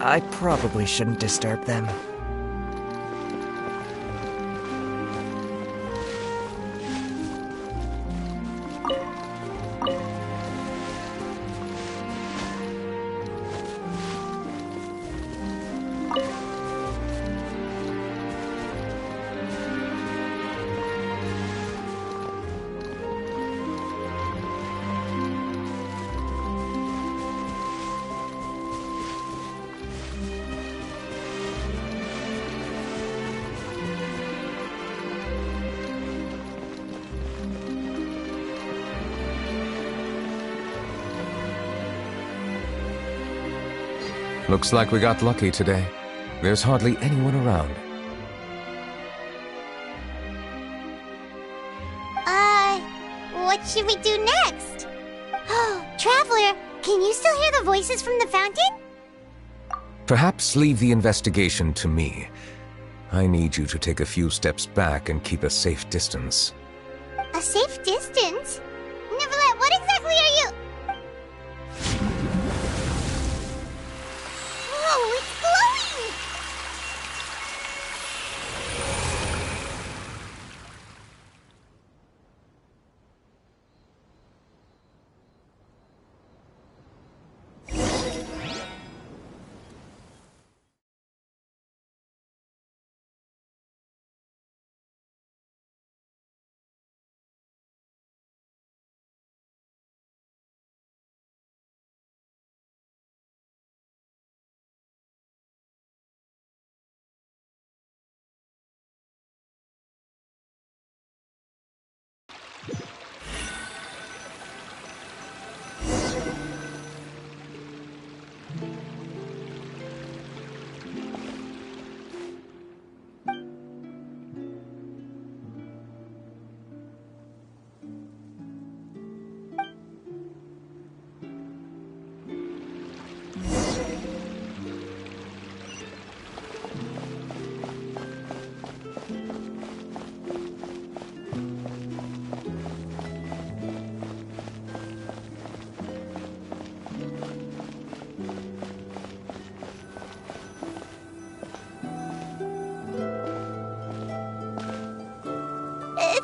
I probably shouldn't disturb them. Looks like we got lucky today. There's hardly anyone around. What should we do next? Oh, Traveler, can you still hear the voices from the fountain? Perhaps leave the investigation to me. I need you to take a few steps back and keep a safe distance. A safe distance? Neverlet, what exactly are you... Whoa, it's glowing!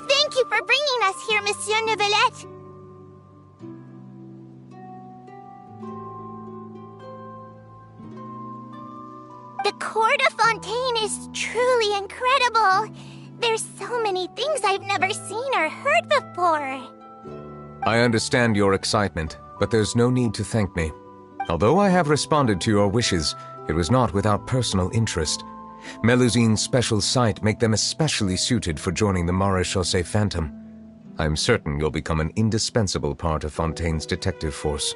Thank you for bringing us here, Monsieur Neuvillette. The Court of Fontaine is truly incredible. There's so many things I've never seen or heard before. I understand your excitement, but there's no need to thank me. Although I have responded to your wishes, it was not without personal interest. Melusine's special sight make them especially suited for joining the Maréchaussée Phantom. I'm certain you'll become an indispensable part of Fontaine's detective force.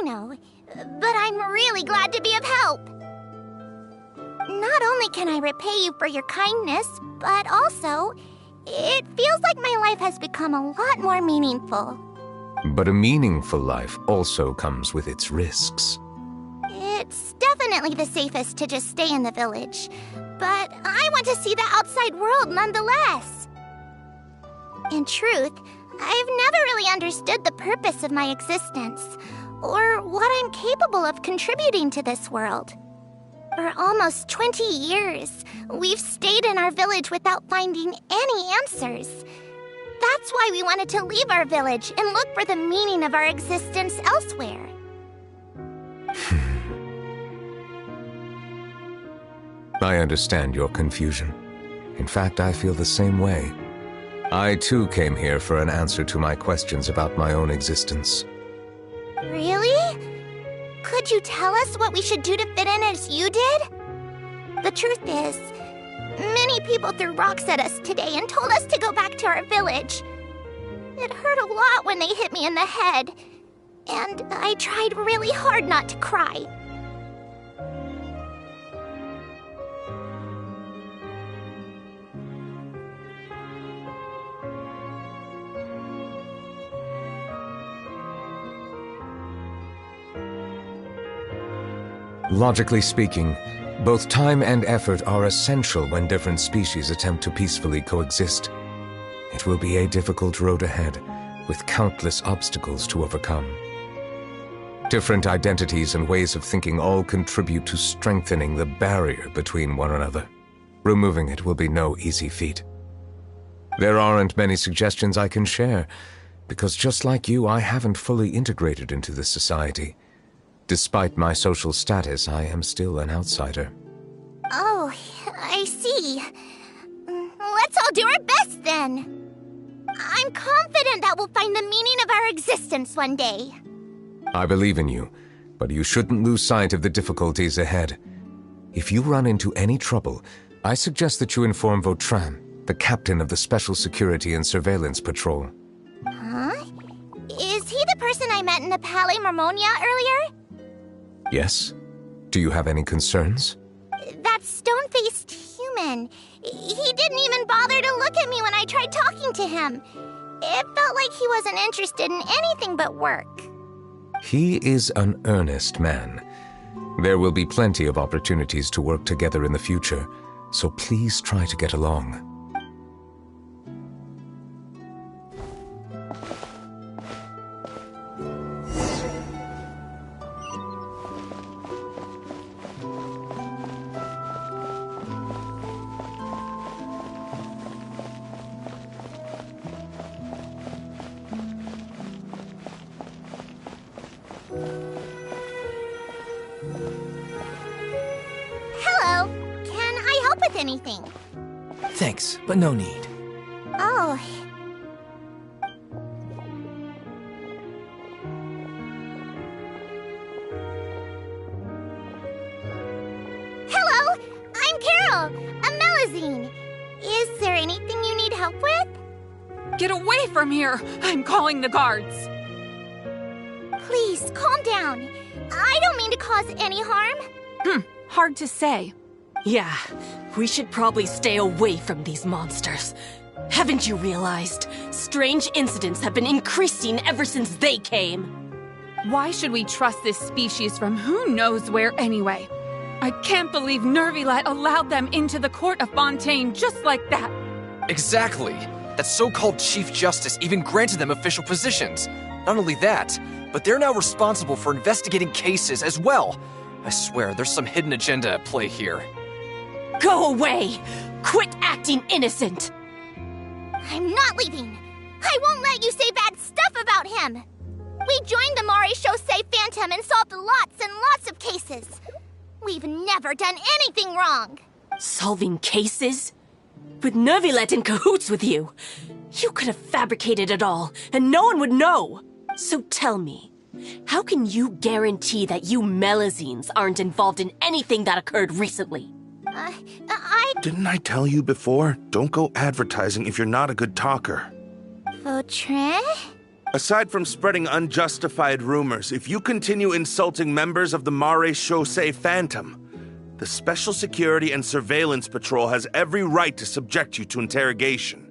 know, but I'm really glad to be of help. Not only can I repay you for your kindness, but also, it feels like my life has become a lot more meaningful. But a meaningful life also comes with its risks. It's definitely the safest to just stay in the village, but I want to see the outside world nonetheless. In truth, I've never really understood the purpose of my existence, or what I'm capable of contributing to this world. For almost 20 years, we've stayed in our village without finding any answers. That's why we wanted to leave our village and look for the meaning of our existence elsewhere. I understand your confusion. In fact, I feel the same way. I too came here for an answer to my questions about my own existence. Really? Could you tell us what we should do to fit in as you did? The truth is, many people threw rocks at us today and told us to go back to our village. It hurt a lot when they hit me in the head, and I tried really hard not to cry. Logically speaking, both time and effort are essential when different species attempt to peacefully coexist. It will be a difficult road ahead, with countless obstacles to overcome. Different identities and ways of thinking all contribute to strengthening the barrier between one another. Removing it will be no easy feat. There aren't many suggestions I can share, because just like you, I haven't fully integrated into this society. Despite my social status, I am still an outsider. Oh, I see. Let's all do our best then. I'm confident that we'll find the meaning of our existence one day. I believe in you, but you shouldn't lose sight of the difficulties ahead. If you run into any trouble, I suggest that you inform Vautrin, the captain of the Special Security and Surveillance Patrol. Huh? Is he the person I met in the Palais Marmonia earlier? Yes? Do you have any concerns? That stone-faced human. He didn't even bother to look at me when I tried talking to him. It felt like he wasn't interested in anything but work. He is an earnest man. There will be plenty of opportunities to work together in the future, so please try to get along. Hello. Can I help with anything? Thanks, but no need. Oh. Hello. I'm Carol, a Melazine. Is there anything you need help with? Get away from here! I'm calling the guards! Please, calm down. I don't mean to cause any harm. Hard to say. Yeah, we should probably stay away from these monsters. Haven't you realized? Strange incidents have been increasing ever since they came. Why should we trust this species from who knows where anyway? I can't believe Nervilet allowed them into the court of Fontaine just like that. Exactly. That so-called Chief Justice even granted them official positions. Not only that, but they're now responsible for investigating cases as well. I swear, there's some hidden agenda at play here. Go away! Quit acting innocent! I'm not leaving. I won't let you say bad stuff about him. We joined the Maréchaussée Phantom and solved lots and lots of cases. We've never done anything wrong. Solving cases? With Nervilet in cahoots with you? You could have fabricated it all, and no one would know. So tell me, how can you guarantee that you Melazines aren't involved in anything that occurred recently? Didn't I tell you before? Don't go advertising if you're not a good talker. Vautrin? Aside from spreading unjustified rumors, if you continue insulting members of the Maréchaussée Phantom, the Special Security and Surveillance Patrol has every right to subject you to interrogation.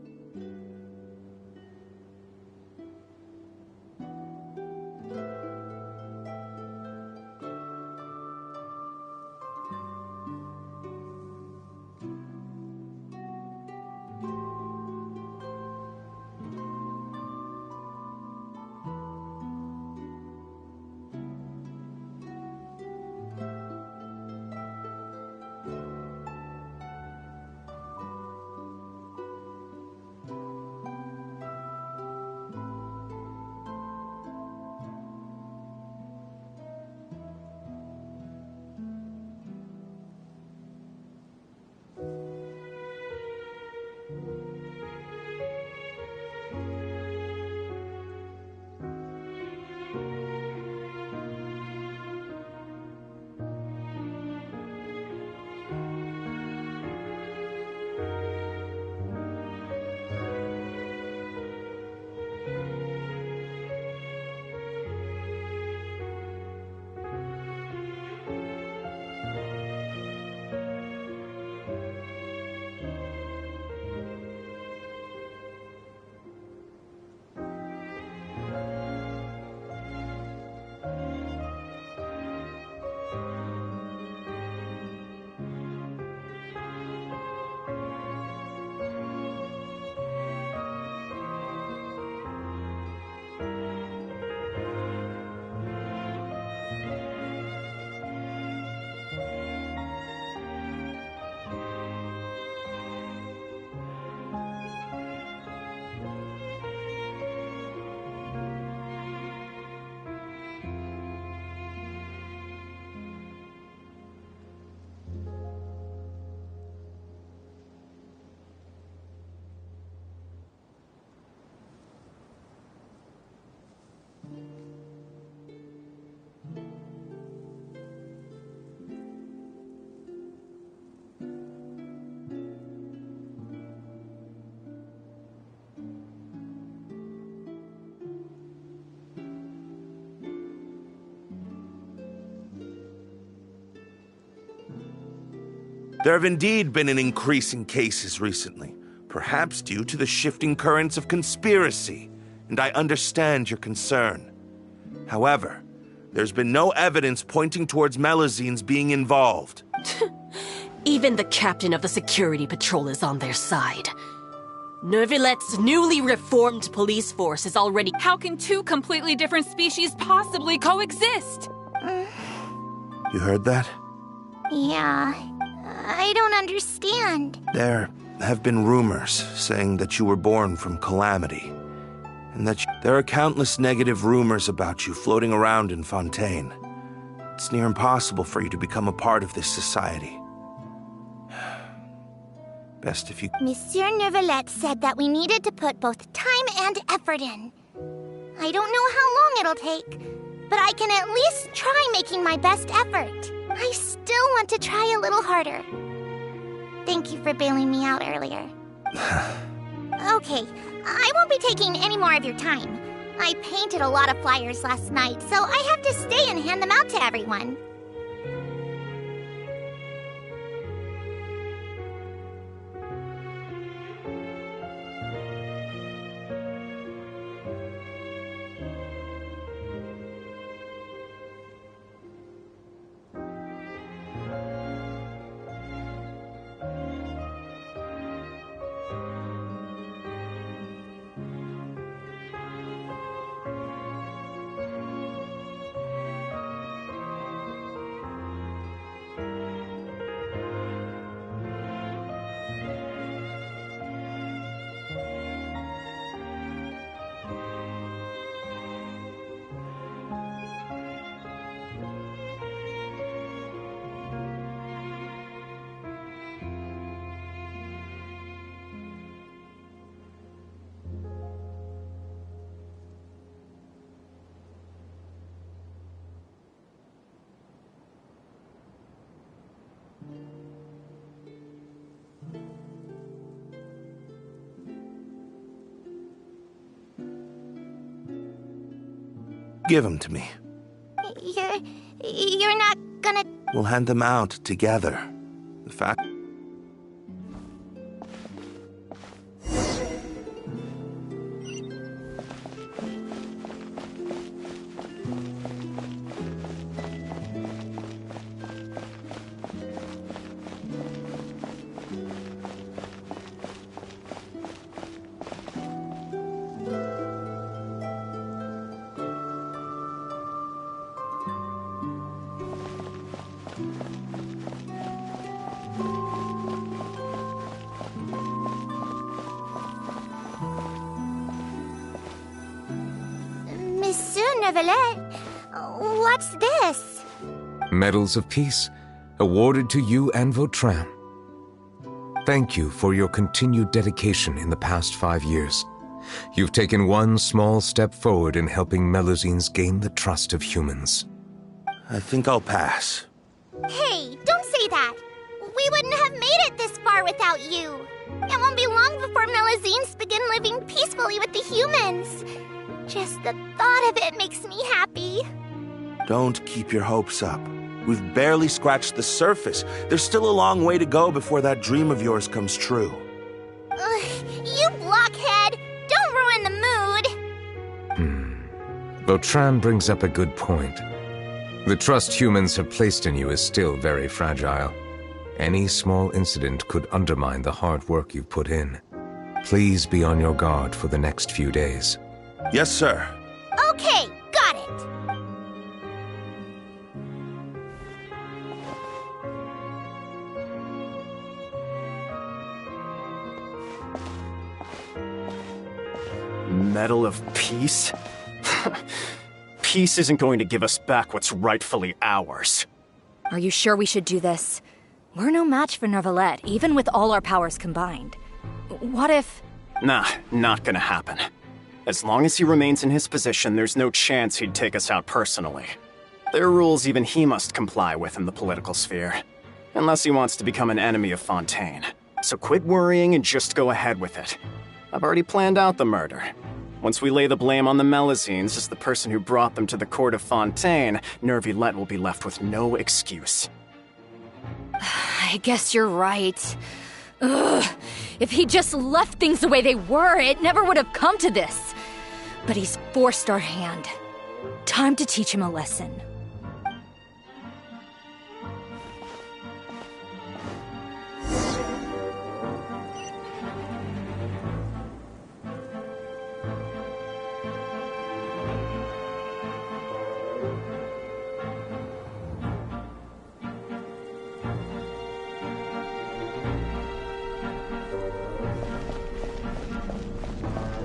There have indeed been an increase in cases recently, perhaps due to the shifting currents of conspiracy, and I understand your concern. However, there's been no evidence pointing towards Melusines being involved. Even the captain of the security patrol is on their side. Nervilette's newly reformed police force is already— How can two completely different species possibly coexist? You heard that? Yeah, I don't understand. There have been rumors saying that you were born from Calamity, and that there are countless negative rumors about you floating around in Fontaine. It's near impossible for you to become a part of this society. Best if you— Monsieur Nervilette said that we needed to put both time and effort in. I don't know how long it'll take, but I can at least try making my best effort. I still want to try a little harder. Thank you for bailing me out earlier. Okay, I won't be taking any more of your time. I painted a lot of flyers last night, so I have to stay and hand them out to everyone. give them to me. You're not gonna... We'll hand them out together. The fact... Monsieur Neuvillette, what's this? Medals of Peace, awarded to you and Vautrin. Thank you for your continued dedication in the past 5 years. You've taken one small step forward in helping Melusines gain the trust of humans. I think I'll pass. Hey, don't say that. We wouldn't have made it this far without you. It won't be long before Melusines begin living peacefully with the humans. Just the thought of it makes me happy. Don't keep your hopes up. We've barely scratched the surface. There's still a long way to go before that dream of yours comes true. You blockhead! Don't ruin the mood! Vautrin brings up a good point. The trust humans have placed in you is still very fragile. Any small incident could undermine the hard work you've put in. Please be on your guard for the next few days. Yes, sir. Okay, got it. Medal of Peace? Peace isn't going to give us back what's rightfully ours. Are you sure we should do this? We're no match for Neuvillette, even with all our powers combined. What if... Nah, not gonna happen. As long as he remains in his position, there's no chance he'd take us out personally. There are rules even he must comply with in the political sphere. Unless he wants to become an enemy of Fontaine. So quit worrying and just go ahead with it. I've already planned out the murder. Once we lay the blame on the Melusines as the person who brought them to the court of Fontaine, Neuvillette will be left with no excuse. I guess you're right. Ugh. If he just left things the way they were, it never would have come to this. But he's forced our hand. Time to teach him a lesson.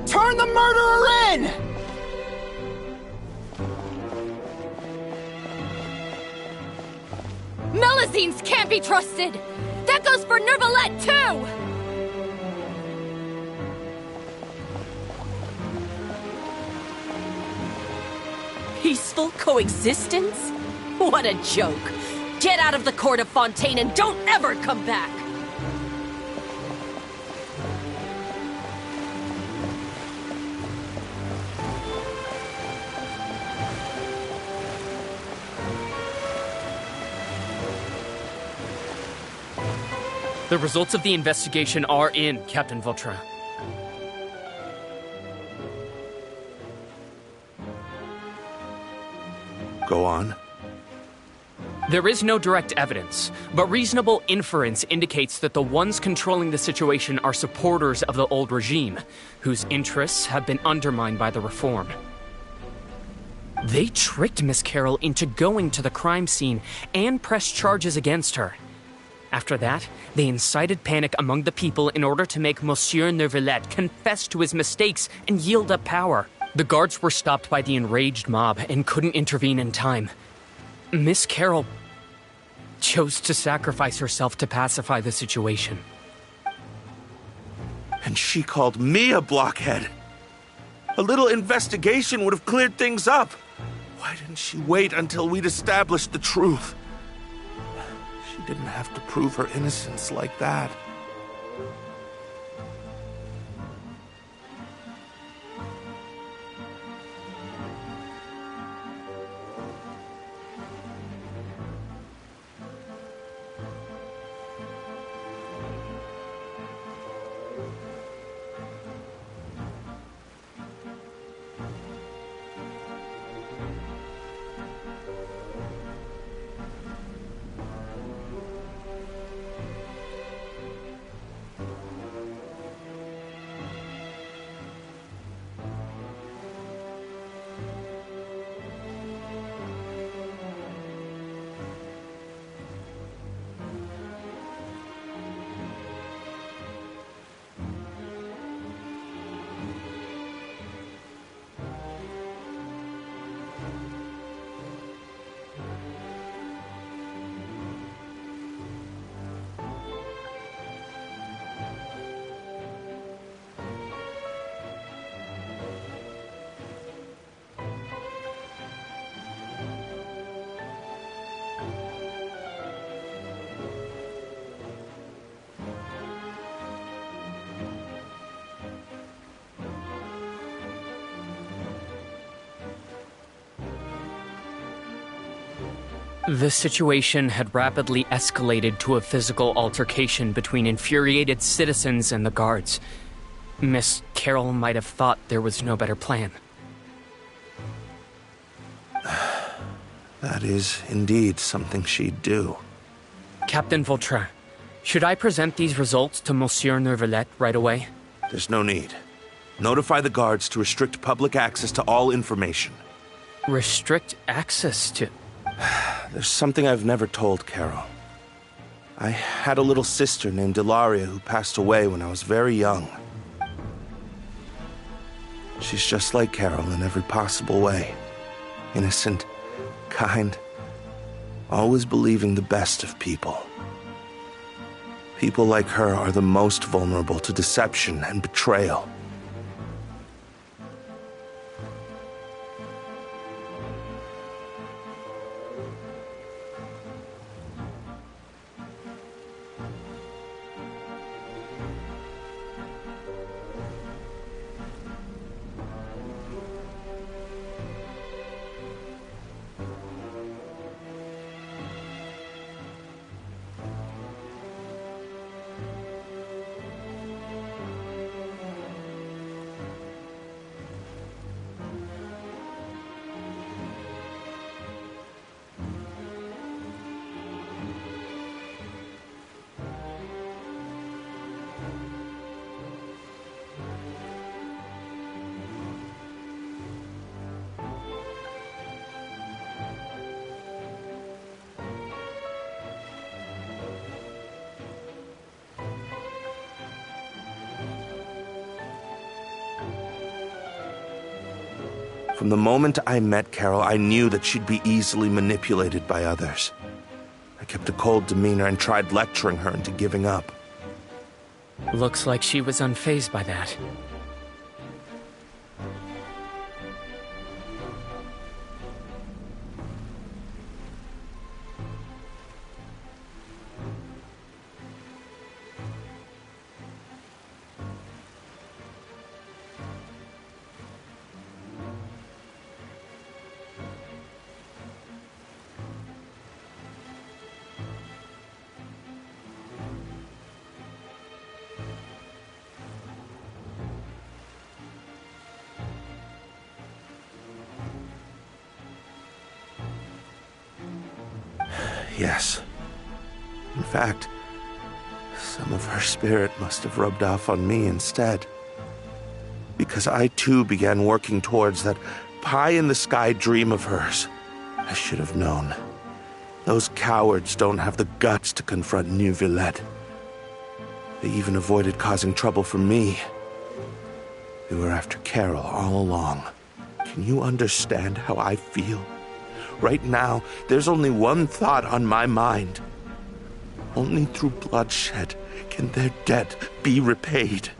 Turn the murderer in! Melusines can't be trusted! That goes for Neuvillette, too! Peaceful coexistence? What a joke. Get out of the court of Fontaine and don't ever come back! The results of the investigation are in, Captain Vautrin. Go on. There is no direct evidence, but reasonable inference indicates that the ones controlling the situation are supporters of the old regime, whose interests have been undermined by the reform. They tricked Miss Carroll into going to the crime scene and pressed charges against her. After that, they incited panic among the people in order to make Monsieur Neuvillette confess to his mistakes and yield up power. The guards were stopped by the enraged mob and couldn't intervene in time. Miss Carroll chose to sacrifice herself to pacify the situation. And she called me a blockhead. A little investigation would have cleared things up. Why didn't she wait until we'd established the truth? She didn't have to prove her innocence like that. The situation had rapidly escalated to a physical altercation between infuriated citizens and the guards. Miss Carroll might have thought there was no better plan. That is indeed something she'd do. Captain Vautrin, should I present these results to Monsieur Neuvillette right away? There's no need. Notify the guards to restrict public access to all information. Restrict access to... There's something I've never told Carol. I had a little sister named Ilaria who passed away when I was very young. She's just like Carol in every possible way. Innocent, kind, always believing the best of people. People like her are the most vulnerable to deception and betrayal. From the moment I met Carol, I knew that she'd be easily manipulated by others. I kept a cold demeanor and tried lecturing her into giving up. Looks like she was unfazed by that. Yes. In fact, some of her spirit must have rubbed off on me instead. Because I too began working towards that pie-in-the-sky dream of hers. I should have known. Those cowards don't have the guts to confront Neuvillette. They even avoided causing trouble for me. They were after Carol all along. Can you understand how I feel? Right now, there's only one thought on my mind. Only through bloodshed can their debt be repaid.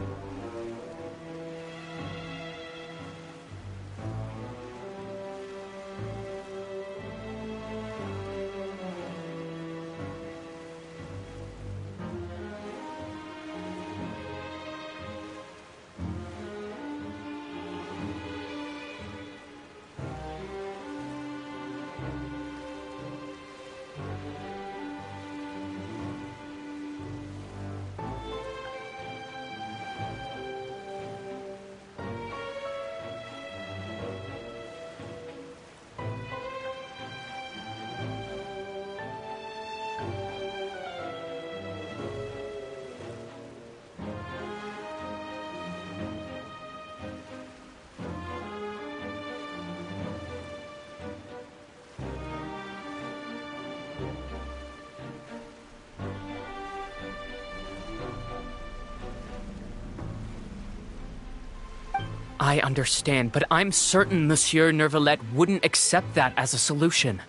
I understand, but I'm certain Monsieur Neuvillette wouldn't accept that as a solution.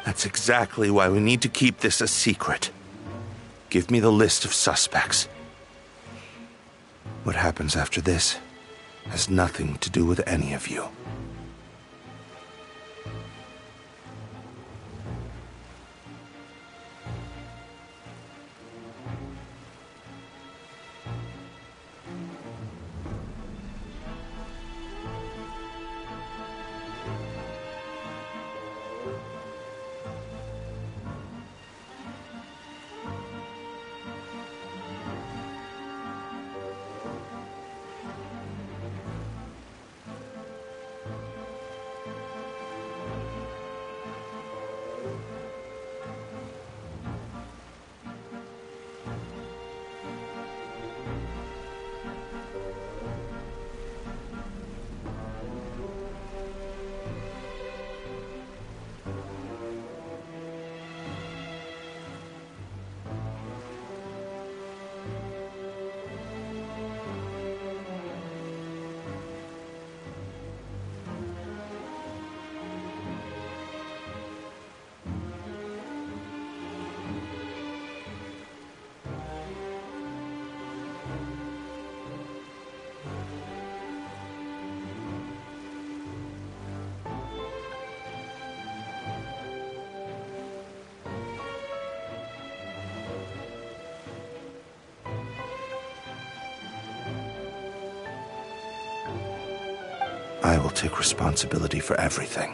That's exactly why we need to keep this a secret. Give me the list of suspects. What happens after this has nothing to do with any of you. I will take responsibility for everything.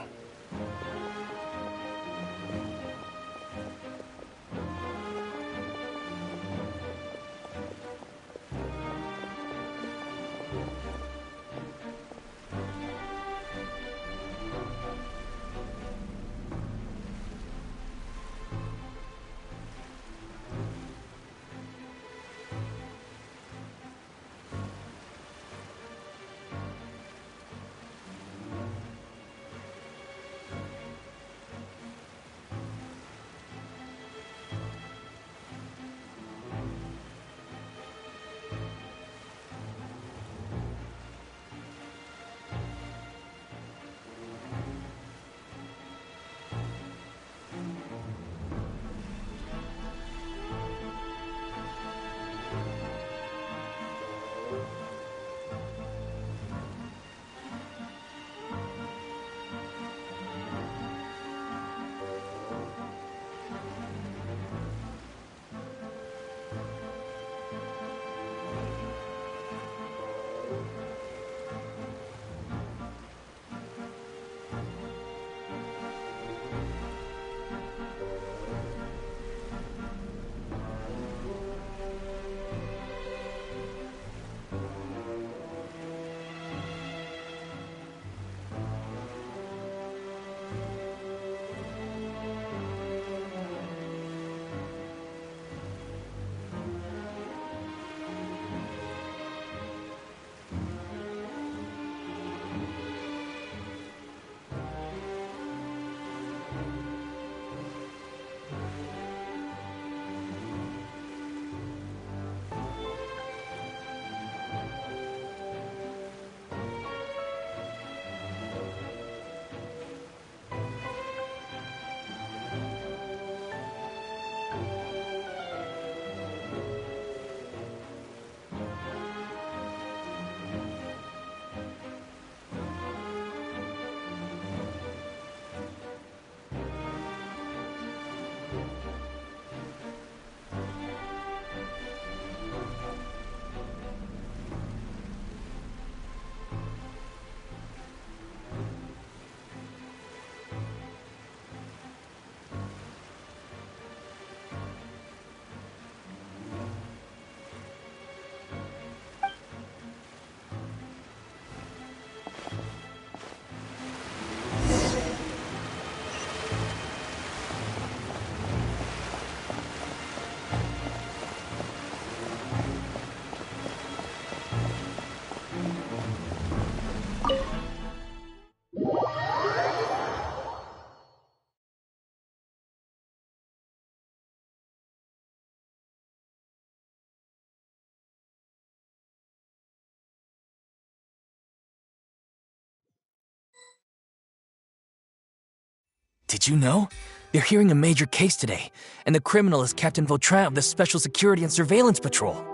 Did you know? They're hearing a major case today, and the criminal is Captain Vautrin of the Special Security and Surveillance Patrol.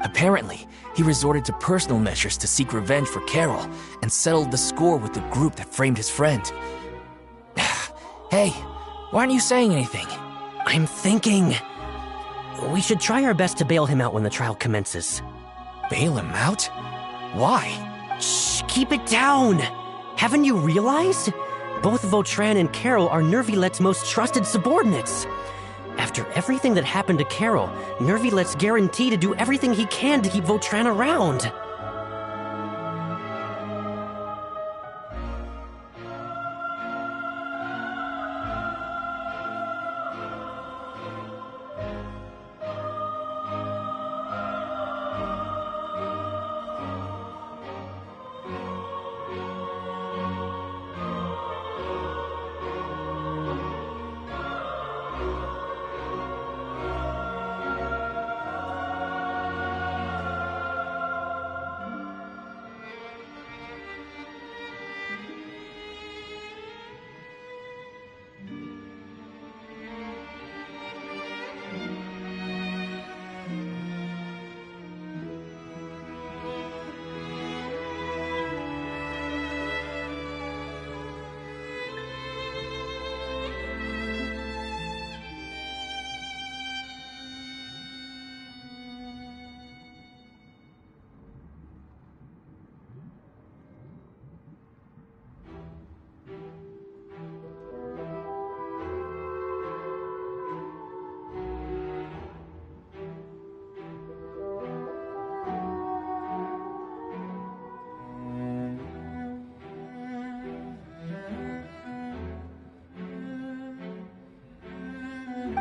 Apparently, he resorted to personal measures to seek revenge for Carol and settled the score with the group that framed his friend. Hey, why aren't you saying anything? I'm thinking. We should try our best to bail him out when the trial commences. Bail him out? Why? Shh, keep it down! Haven't you realized? Both Vautrin and Carol are Nervilette's most trusted subordinates. After everything that happened to Carol, Nervilette's guaranteed to do everything he can to keep Vautrin around.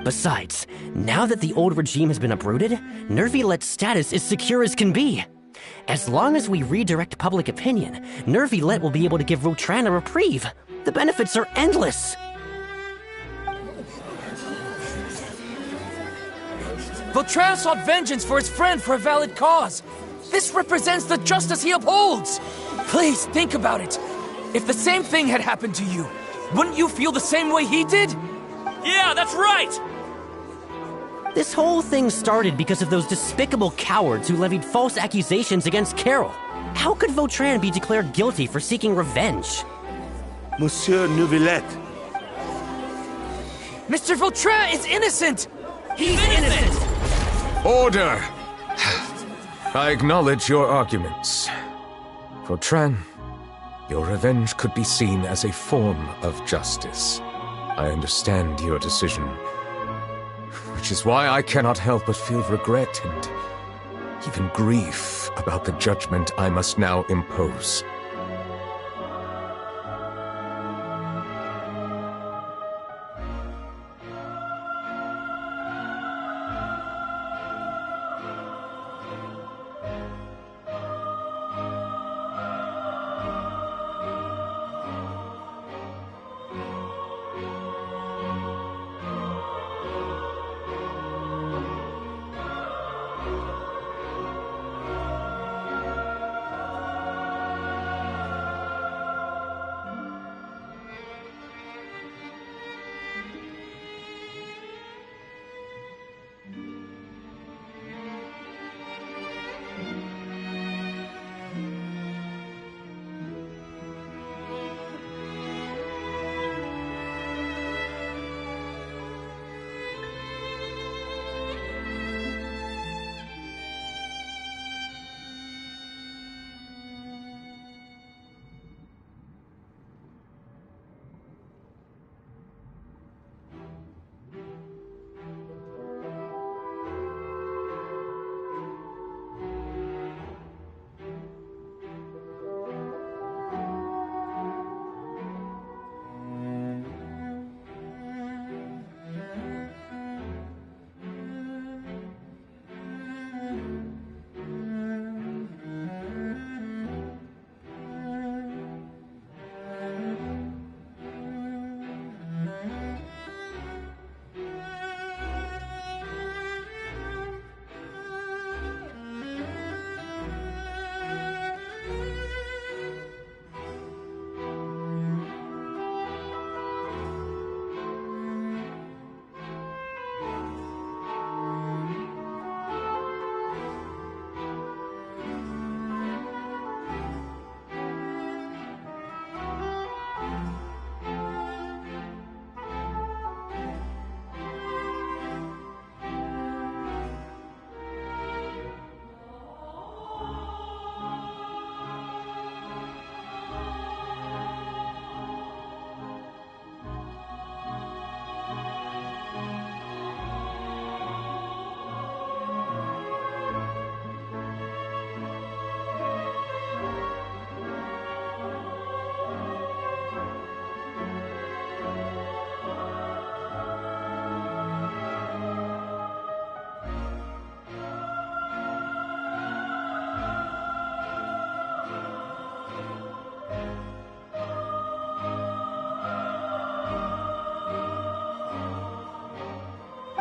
Besides, now that the old regime has been uprooted, Nervilet's status is secure as can be. As long as we redirect public opinion, Nervilet will be able to give Rotran a reprieve. The benefits are endless. Vautrin sought vengeance for his friend for a valid cause. This represents the justice he upholds. Please think about it. If the same thing had happened to you, wouldn't you feel the same way he did? Yeah, that's right! This whole thing started because of those despicable cowards who levied false accusations against Carol. How could Vautrin be declared guilty for seeking revenge? Monsieur Neuvillette. Mr. Vautrin is innocent! He's innocent! Order! I acknowledge your arguments. Vautrin, your revenge could be seen as a form of justice. I understand your decision, which is why I cannot help but feel regret and even grief about the judgment I must now impose.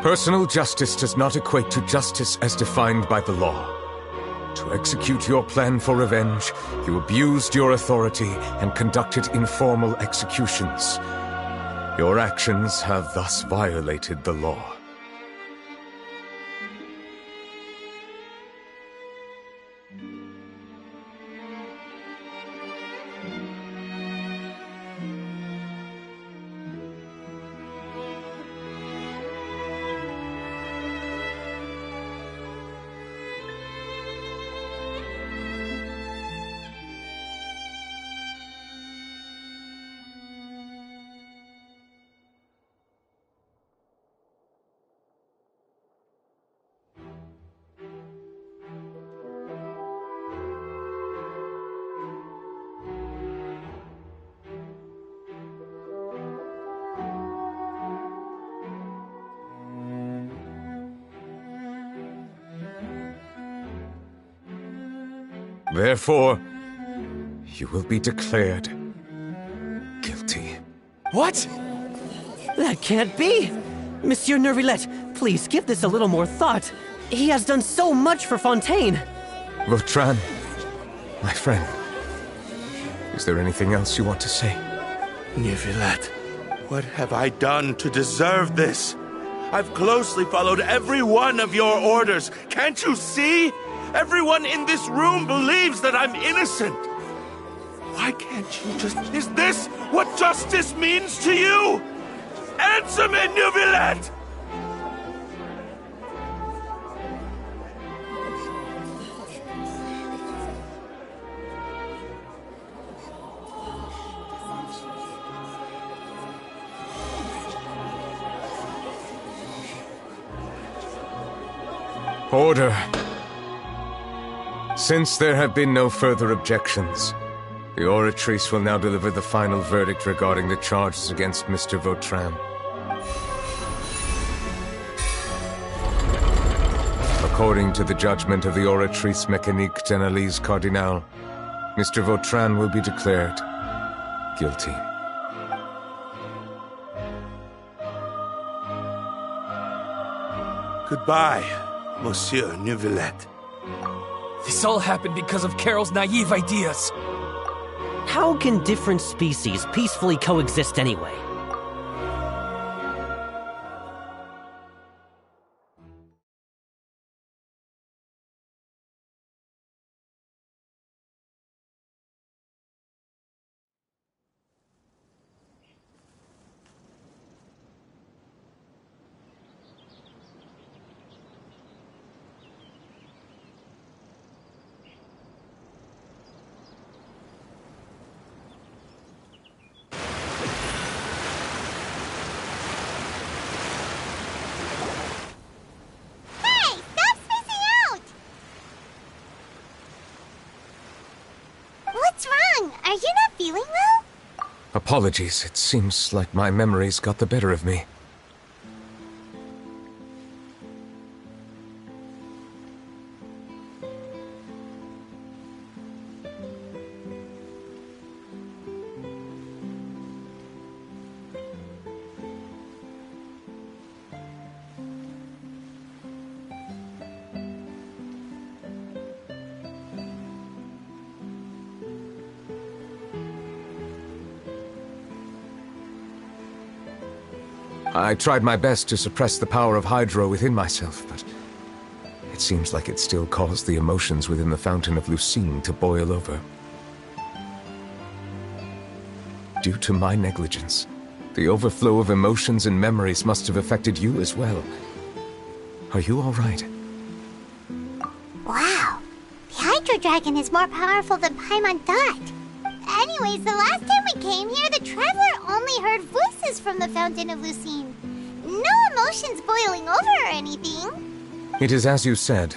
Personal justice does not equate to justice as defined by the law. To execute your plan for revenge, you abused your authority and conducted informal executions. Your actions have thus violated the law. Therefore, you will be declared guilty. What? That can't be! Monsieur Nervillet, please give this a little more thought. He has done so much for Fontaine. Vautrin, my friend, is there anything else you want to say? Nervillet, what have I done to deserve this? I've closely followed every one of your orders. Can't you see? Everyone in this room believes that I'm innocent. Why can't you just... Is this what justice means to you? Answer me, Nervillet! Order. Since there have been no further objections, the Oratrice will now deliver the final verdict regarding the charges against Mr. Vautrin. According to the judgment of the Oratrice Mécanique d'Analyse Cardinal, Mr. Vautrin will be declared guilty. Goodbye, Monsieur Nervillet. This all happened because of Carol's naive ideas. How can different species peacefully coexist anyway? What's wrong? Are you not feeling well? Apologies, it seems like my memories got the better of me. I tried my best to suppress the power of Hydro within myself, but it seems like it still caused the emotions within the Fountain of Lucine to boil over. Due to my negligence, the overflow of emotions and memories must have affected you as well. Are you all right? Wow. The Hydro Dragon is more powerful than Paimon thought. Anyways, the last time we came here, the Traveler only heard voices from the Fountain of Lucine. No emotions boiling over or anything. It is as you said.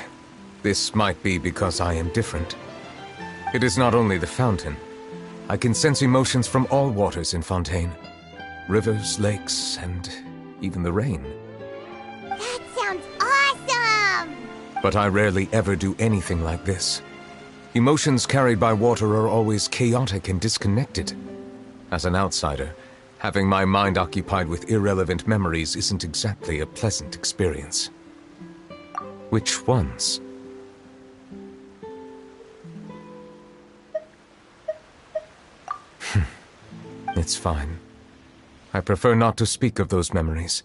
This might be because I am different. It is not only the fountain. I can sense emotions from all waters in Fontaine. Rivers, lakes, and even the rain. That sounds awesome! But I rarely ever do anything like this. Emotions carried by water are always chaotic and disconnected. As an outsider, having my mind occupied with irrelevant memories isn't exactly a pleasant experience. Which ones? It's fine. I prefer not to speak of those memories.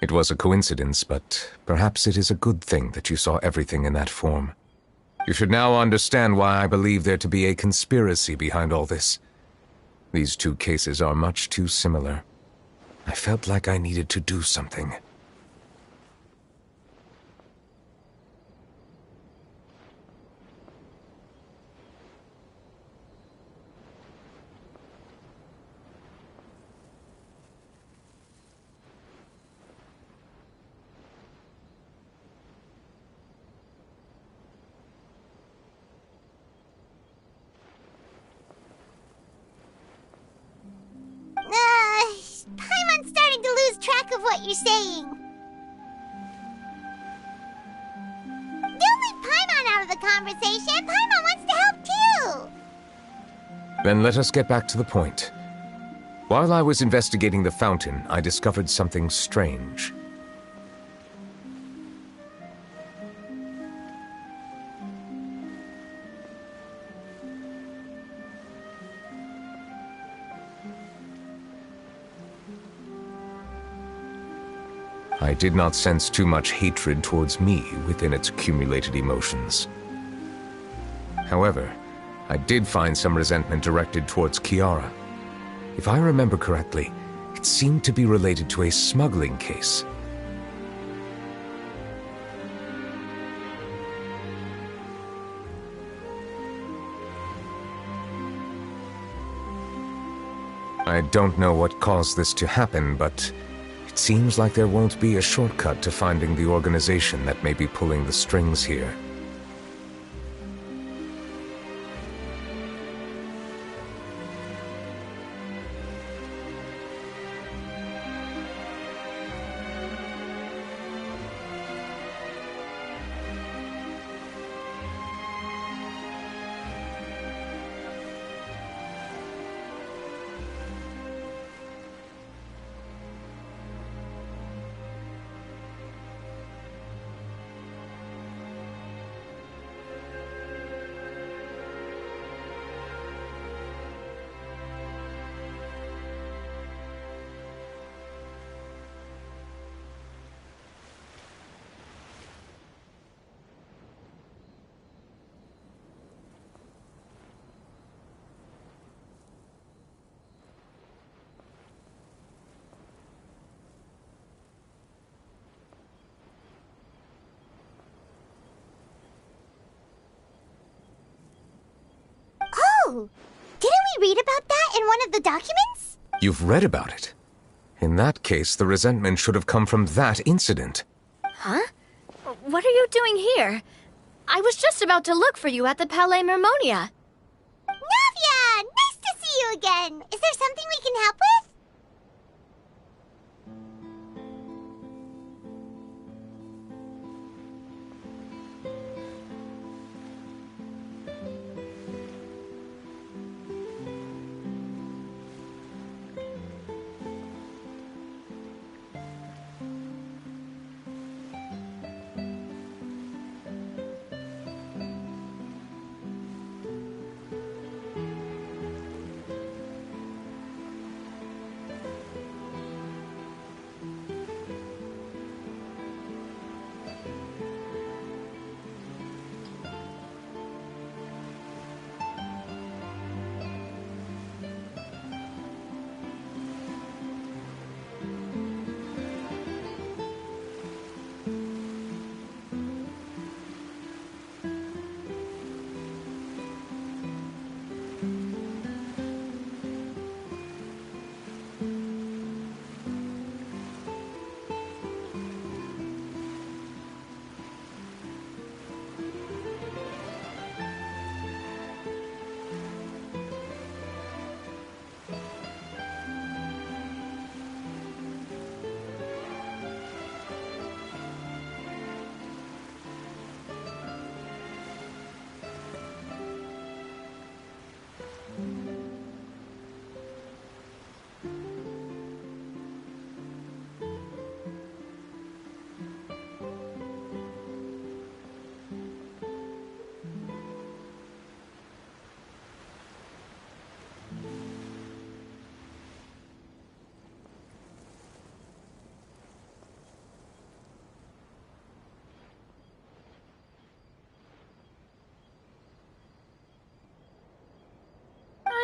It was a coincidence, but perhaps it is a good thing that you saw everything in that form. You should now understand why I believe there to be a conspiracy behind all this. These two cases are much too similar. I felt like I needed to do something. Paimon's starting to lose track of what you're saying. Don't leave Paimon out of the conversation. Paimon wants to help Then let us get back to the point. While I was investigating the fountain, I discovered something strange. I did not sense too much hatred towards me within its accumulated emotions. However, I did find some resentment directed towards Kiara. If I remember correctly, it seemed to be related to a smuggling case. I don't know what caused this to happen, but it seems like there won't be a shortcut to finding the organization that may be pulling the strings here. Oh! Didn't we read about that in one of the documents? You've read about it? In that case, the resentment should have come from that incident. Huh? What are you doing here? I was just about to look for you at the Palais Mermonia. Navia! Nice to see you again! Is there something we can help with?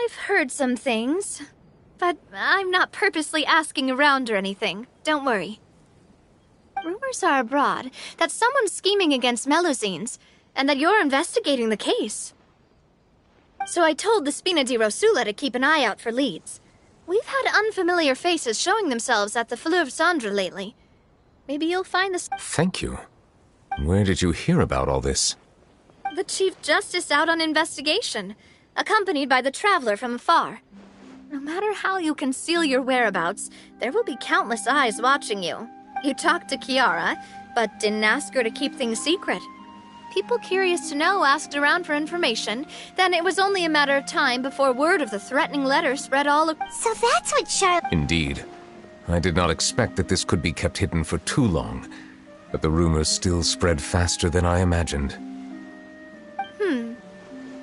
I've heard some things, but I'm not purposely asking around or anything. Don't worry. Rumors are abroad that someone's scheming against Melusines, and that you're investigating the case. So I told the Spina di Rosula to keep an eye out for leads. We've had unfamiliar faces showing themselves at the Fleuve Cendre lately. Maybe you'll find the... Thank you. Where did you hear about all this? The Chief Justice out on investigation, accompanied by the Traveler from afar. No matter how you conceal your whereabouts, there will be countless eyes watching you. You talked to Kiara, but didn't ask her to keep things secret. people curious to know asked around for information, then it was only a matter of time before word of the threatening letter spread all over. So that's what Charlotte... Indeed. I did not expect that this could be kept hidden for too long, but the rumors still spread faster than I imagined.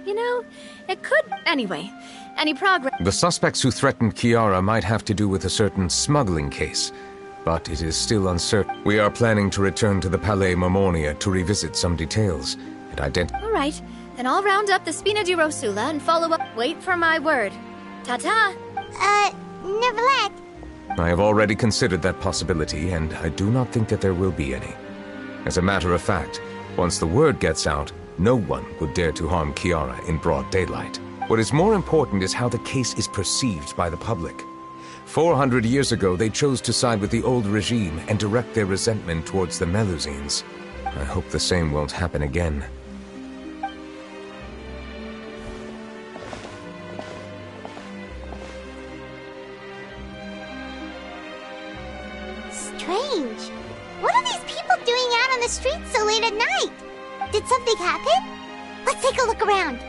You know, it could... Anyway, any progress... The suspects who threatened Kiara might have to do with a certain smuggling case, but it is still uncertain. We are planning to return to the Palais Marmonia to revisit some details and identify... All right, then I'll round up the Spina di Rosula and follow up. Wait for my word. Ta-ta! Neverlet. I have already considered that possibility, and I do not think that there will be any. As a matter of fact, once the word gets out, no one would dare to harm Kiara in broad daylight. What is more important is how the case is perceived by the public. 400 years ago, they chose to side with the old regime and direct their resentment towards the Melusines. I hope the same won't happen again. Strange. What are these people doing out on the streets so late at night? Did something happen? Let's take a look around.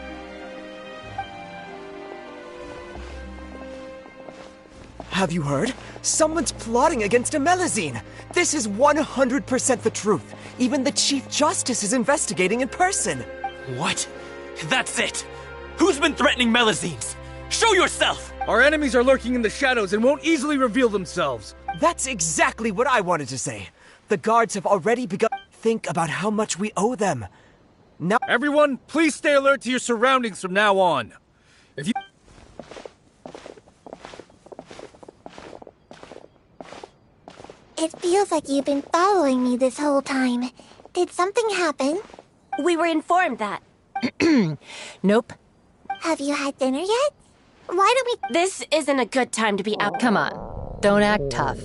Have you heard? Someone's plotting against a Melusine! This is 100% the truth. Even the Chief Justice is investigating in person. What? That's it! Who's been threatening Melusines? Show yourself! Our enemies are lurking in the shadows and won't easily reveal themselves. That's exactly what I wanted to say. The guards have already begun to think about how much we owe them. Now, everyone, please stay alert to your surroundings from now on. If you... It feels like you've been following me this whole time. Did something happen? We were informed that. Nope. Have you had dinner yet? Why don't we... This isn't a good time to be out. Come on. Don't act tough.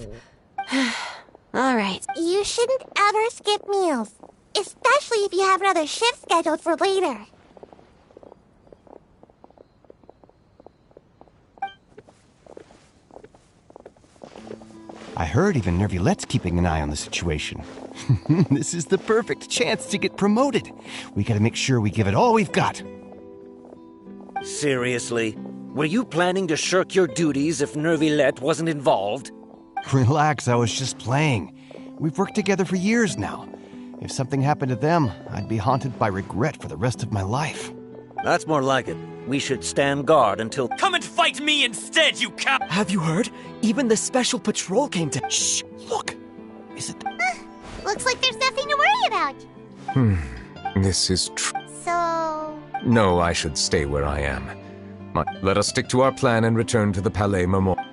All right. You shouldn't ever skip meals. Especially if you have another shift scheduled for later. I heard even Nervulette's keeping an eye on the situation. This is the perfect chance to get promoted. We gotta make sure we give it all we've got. Seriously? Were you planning to shirk your duties if Nervulette wasn't involved? Relax, I was just playing. We've worked together for years now. If something happened to them, I'd be haunted by regret for the rest of my life. That's more like it. We should stand guard until... Come and fight me instead, you cow! Have you heard? Even the special patrol came to... Shh! Look! Is it... Looks like there's nothing to worry about. This is So... No, I should stay where I am. Let us stick to our plan and return to the Palais Marmonia.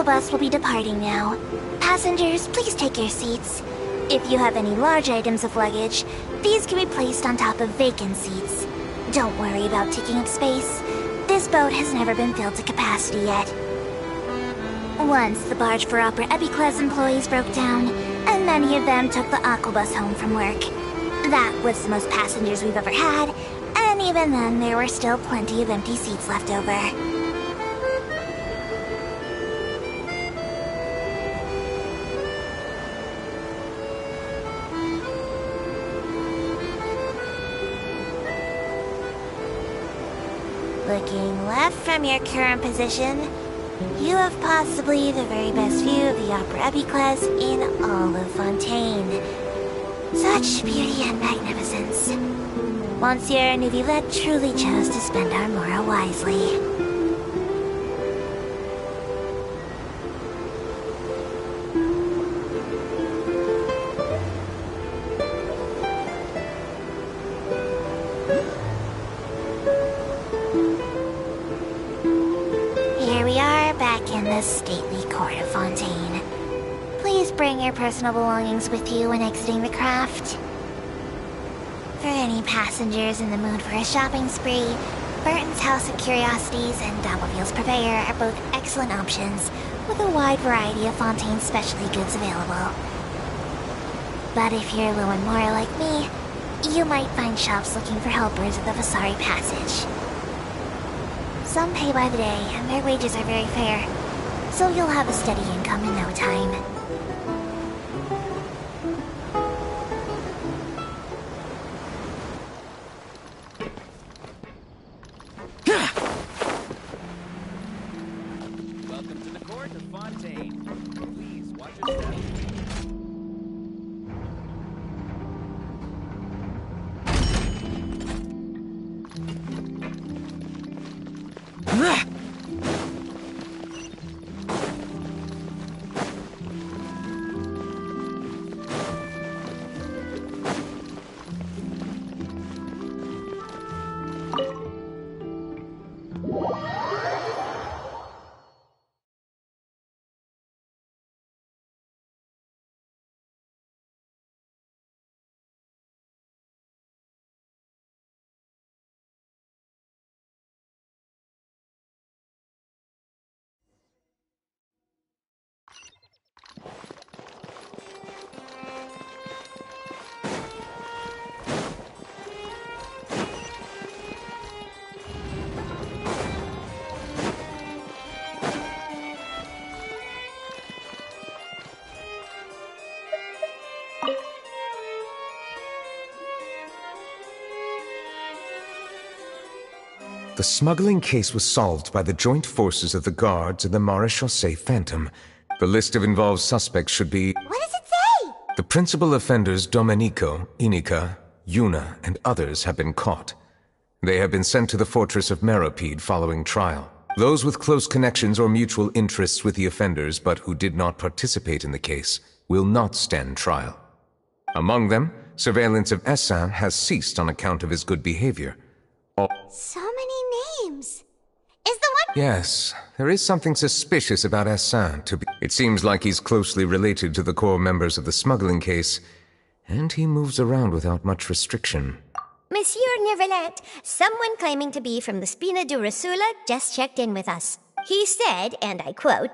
bus will be departing now. Passengers, please take your seats. If you have any large items of luggage, these can be placed on top of vacant seats. Don't worry about taking up space. This boat has never been filled to capacity yet. Once, the barge for Opera Epicles employees broke down, and many of them took the Aquabus home from work. That was the most passengers we've ever had, and even then there were still plenty of empty seats left over. Looking left from your current position, you have possibly the very best view of the Opera Epicles in all of Fontaine. Such beauty and magnificence. Monsieur Neuvillette truly chose to spend our mora wisely. Here we are, back in the stately court of Fontaine. Please bring your personal belongings with you when exiting the craft. For any passengers in the mood for a shopping spree, Burton's House of Curiosities and D'Aubeville's Purveyor are both excellent options, with a wide variety of Fontaine specialty goods available. But if you're low and more like me, you might find shops looking for helpers at the Vasari Passage. Some pay by the day, and their wages are very fair, so you'll have a steady income in no time. Welcome to the court of Fontaine. Please watch your step. The smuggling case was solved by the joint forces of the guards and the Maréchaussée Phantom. The list of involved suspects should be... What does it say? The principal offenders Domenico, Inica, Yuna, and others have been caught. They have been sent to the fortress of Meropide following trial. Those with close connections or mutual interests with the offenders but who did not participate in the case will not stand trial. Among them, surveillance of Essin has ceased on account of his good behavior. So many names. Is the one... Yes, there is something suspicious about Essin to be... It seems like he's closely related to the core members of the smuggling case, and he moves around without much restriction. Monsieur Neuvillette, someone claiming to be from the Spina de Rosula just checked in with us. He said, and I quote,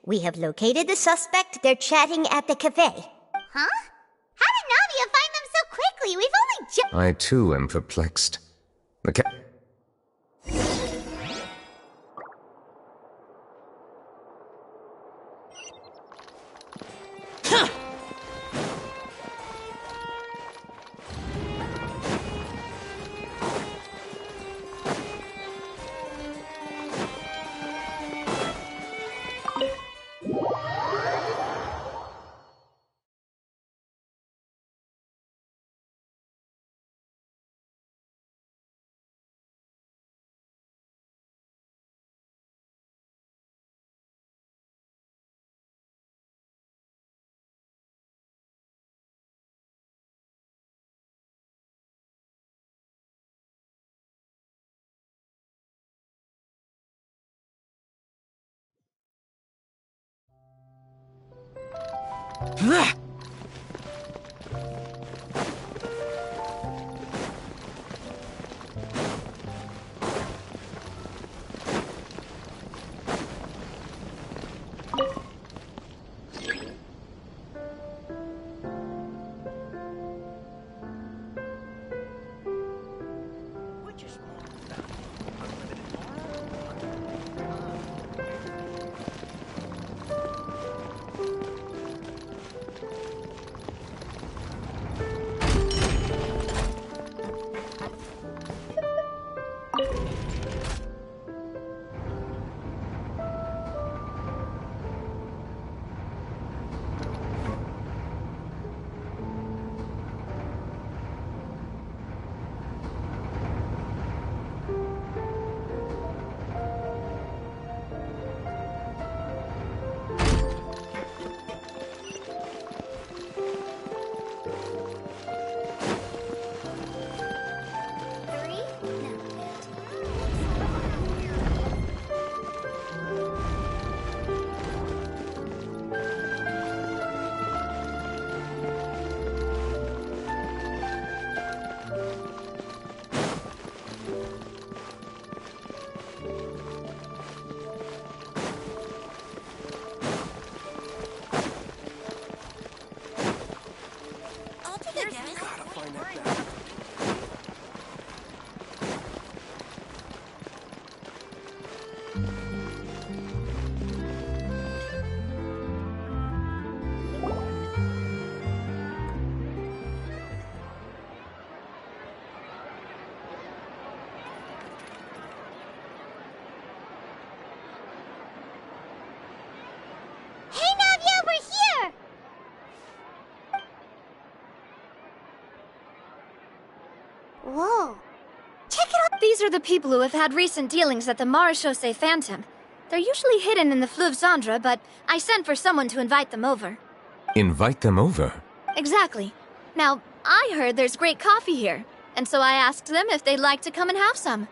"We have located the suspect. They're chatting at the cafe." Huh? How did Navia find them so quickly? We've only just... I too am perplexed. The Whoa. Check it out! These are the people who have had recent dealings at the Marechaussee Phantom. They're usually hidden in the Fleuve Zandra, but I sent for someone to invite them over. Invite them over? Exactly. Now, I heard there's great coffee here, and so I asked them if they'd like to come and have some.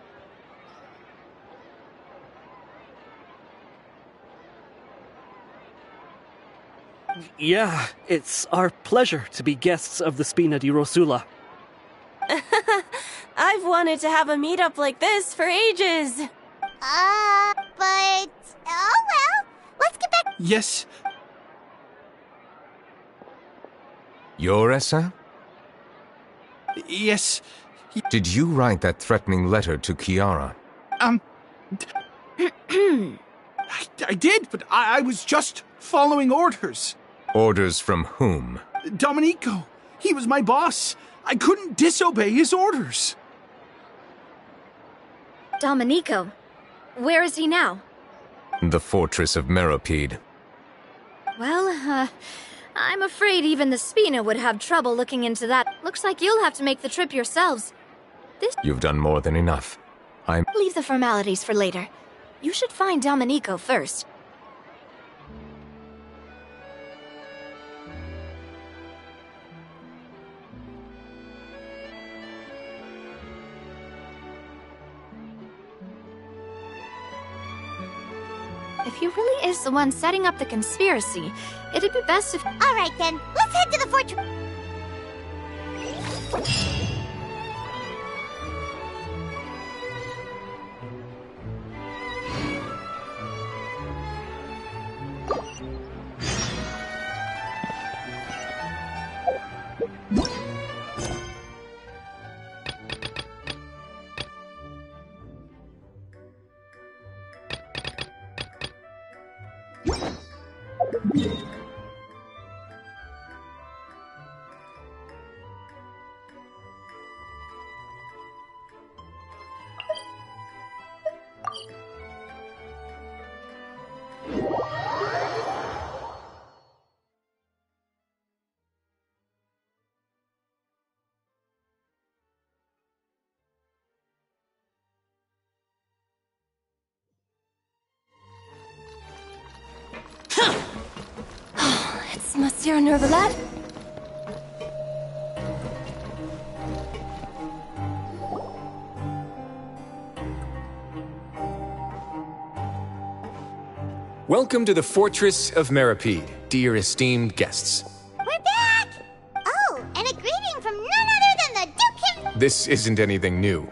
Yeah, it's our pleasure to be guests of the Spina di Rosula. I've wanted to have a meetup like this for ages. But... oh well. Let's get back... Yes? You're Essa? Yes. Did you write that threatening letter to Kiara? I did, but I was just following orders. Orders from whom? Domenico. He was my boss. I couldn't disobey his orders. Domenico? Where is he now? The fortress of Meropide. Well, I'm afraid even the Spina would have trouble looking into that. Looks like you'll have to make the trip yourselves. You've done more than enough. Leave the formalities for later. You should find Domenico first. If he really is the one setting up the conspiracy, it'd be best if... Alright then, let's head to the fortress. It's Monsieur Nervalet? Welcome to the Fortress of Meropide. dear esteemed guests. We're back! Oh, and a greeting from none other than the Duke. This isn't anything new.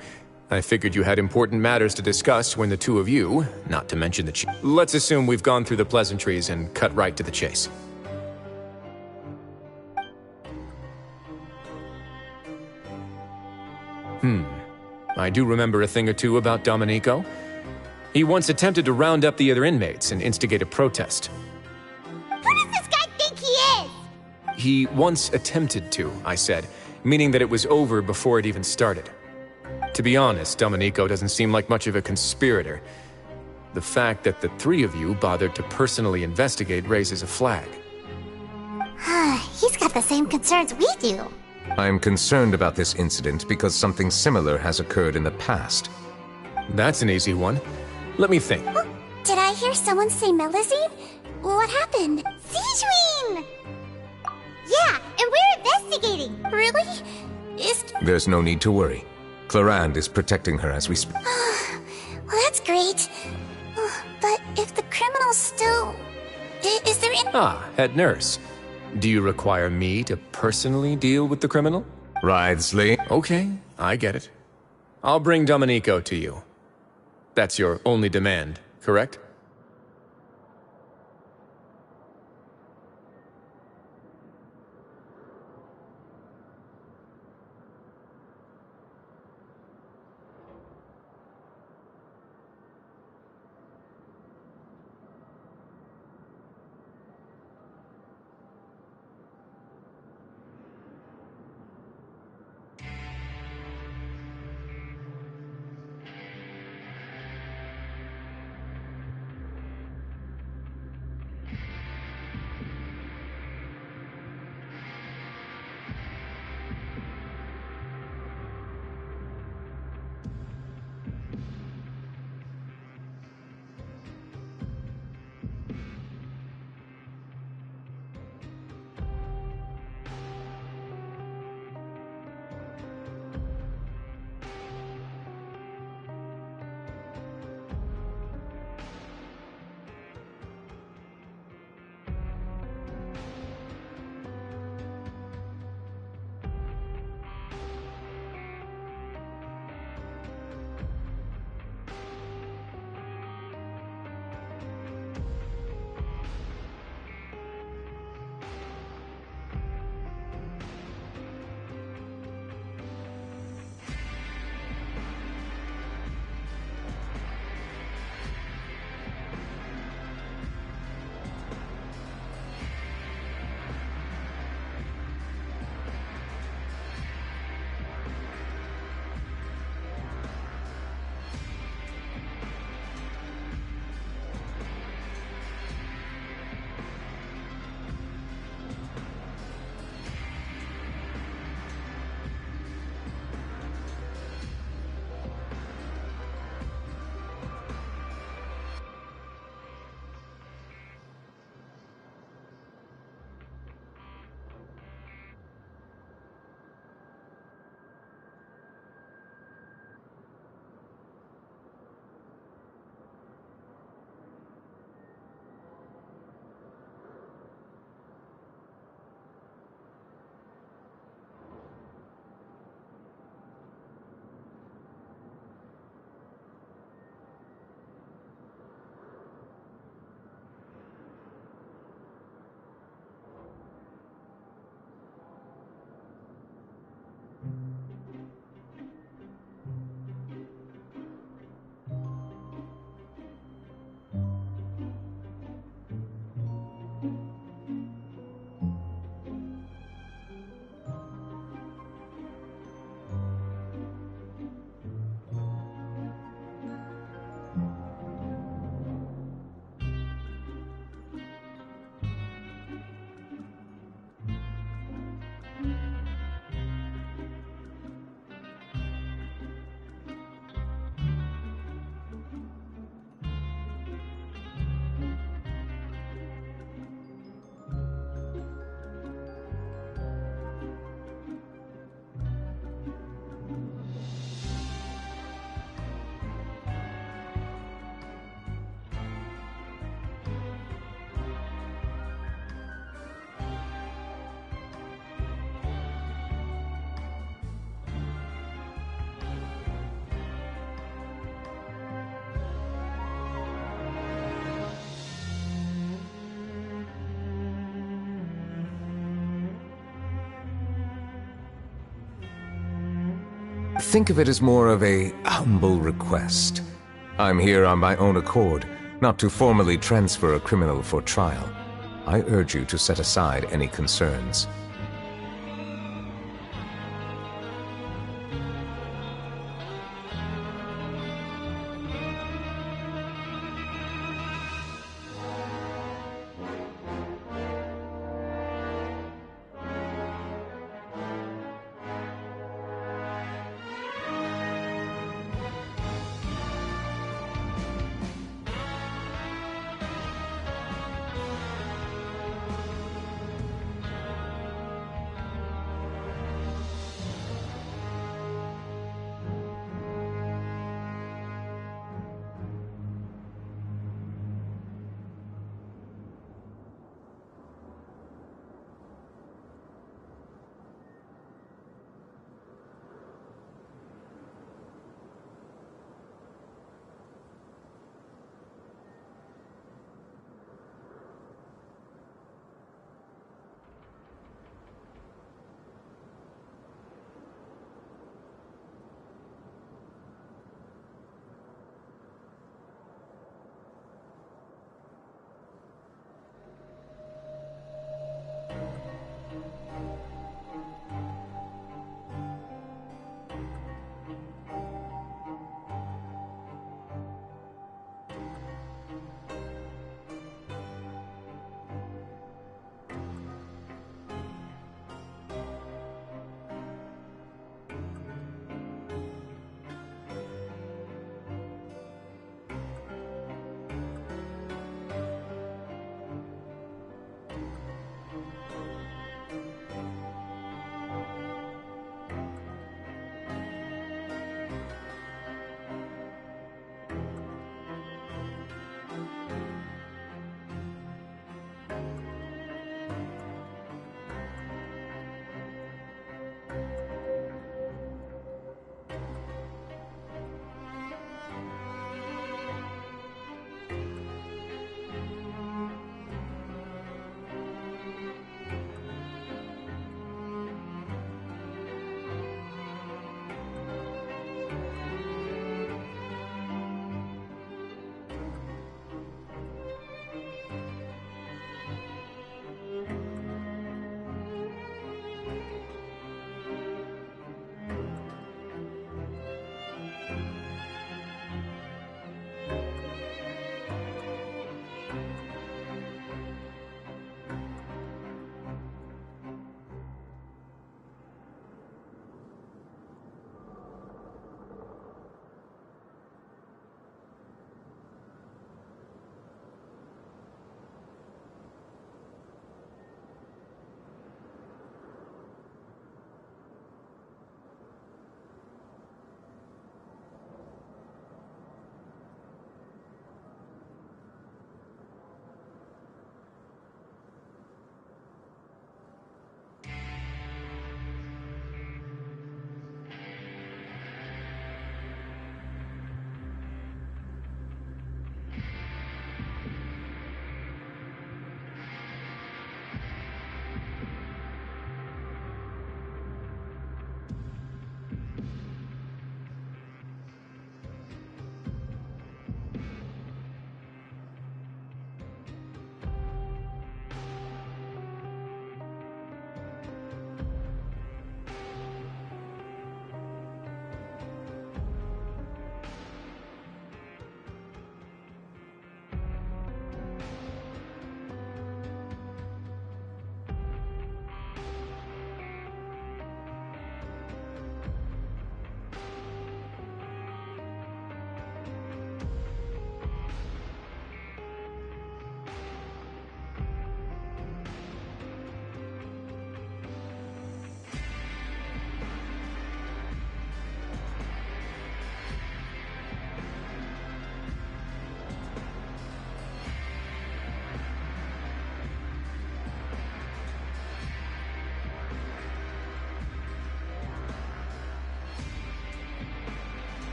I figured you had important matters to discuss when the two of you, not to mention the chief. Let's assume we've gone through the pleasantries and cut right to the chase. I do remember a thing or two about Domenico. He once attempted to round up the other inmates and instigate a protest. Who does this guy think he is? He once attempted to, I said, meaning that it was over before it even started. To be honest, Domenico doesn't seem like much of a conspirator. The fact that the three of you bothered to personally investigate raises a flag. He's got the same concerns we do. I am concerned about this incident because something similar has occurred in the past. That's an easy one. Let me think. Did I hear someone say Melazine? What happened? Zijween! Yeah, and we're investigating. Really? There's no need to worry. Clarande is protecting her as we speak. Well, that's great. But if the criminal's still... Is there any... Head nurse. Do you require me to personally deal with the criminal? Wriothesley. Okay, I get it. I'll bring Domenico to you. That's your only demand, correct? Think of it as more of a humble request. I'm here on my own accord, not to formally transfer a criminal for trial. I urge you to set aside any concerns.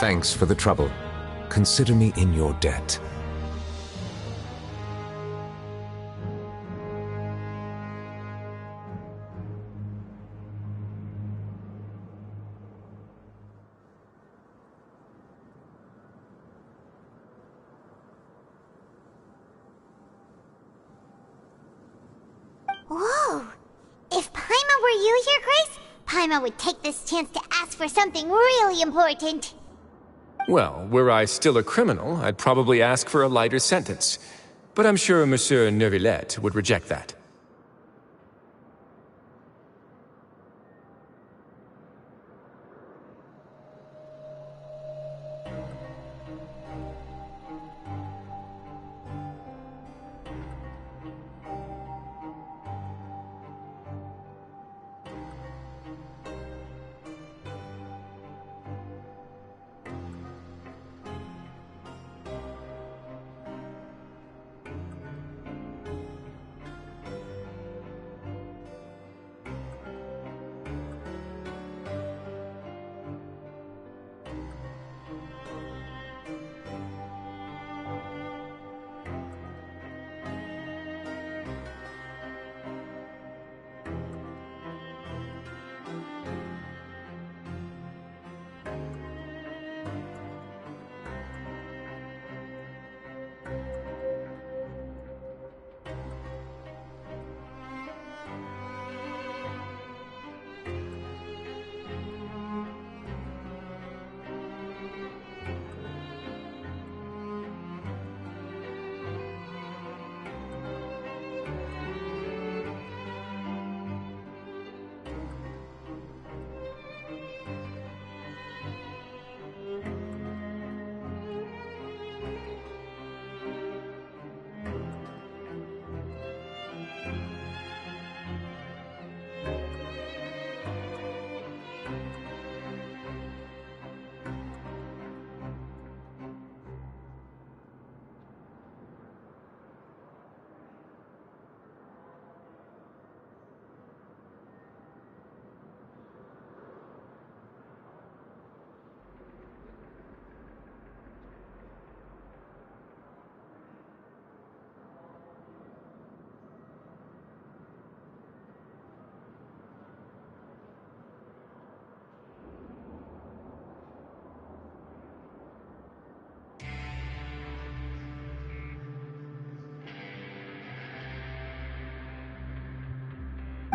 Thanks for the trouble. Consider me in your debt. Whoa! If Paimon were you here, Grace, Paimon would take this chance to ask for something really important. Well, were I still a criminal, I'd probably ask for a lighter sentence. But I'm sure Monsieur Neuvillette would reject that.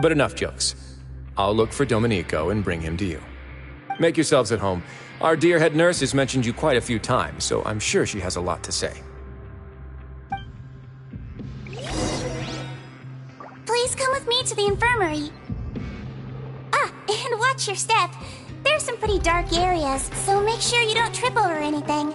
But enough jokes. I'll look for Domenico and bring him to you. Make yourselves at home. Our dear head nurse has mentioned you quite a few times, so I'm sure she has a lot to say. Please come with me to the infirmary. Ah, and watch your step. There's some pretty dark areas, so make sure you don't trip over anything.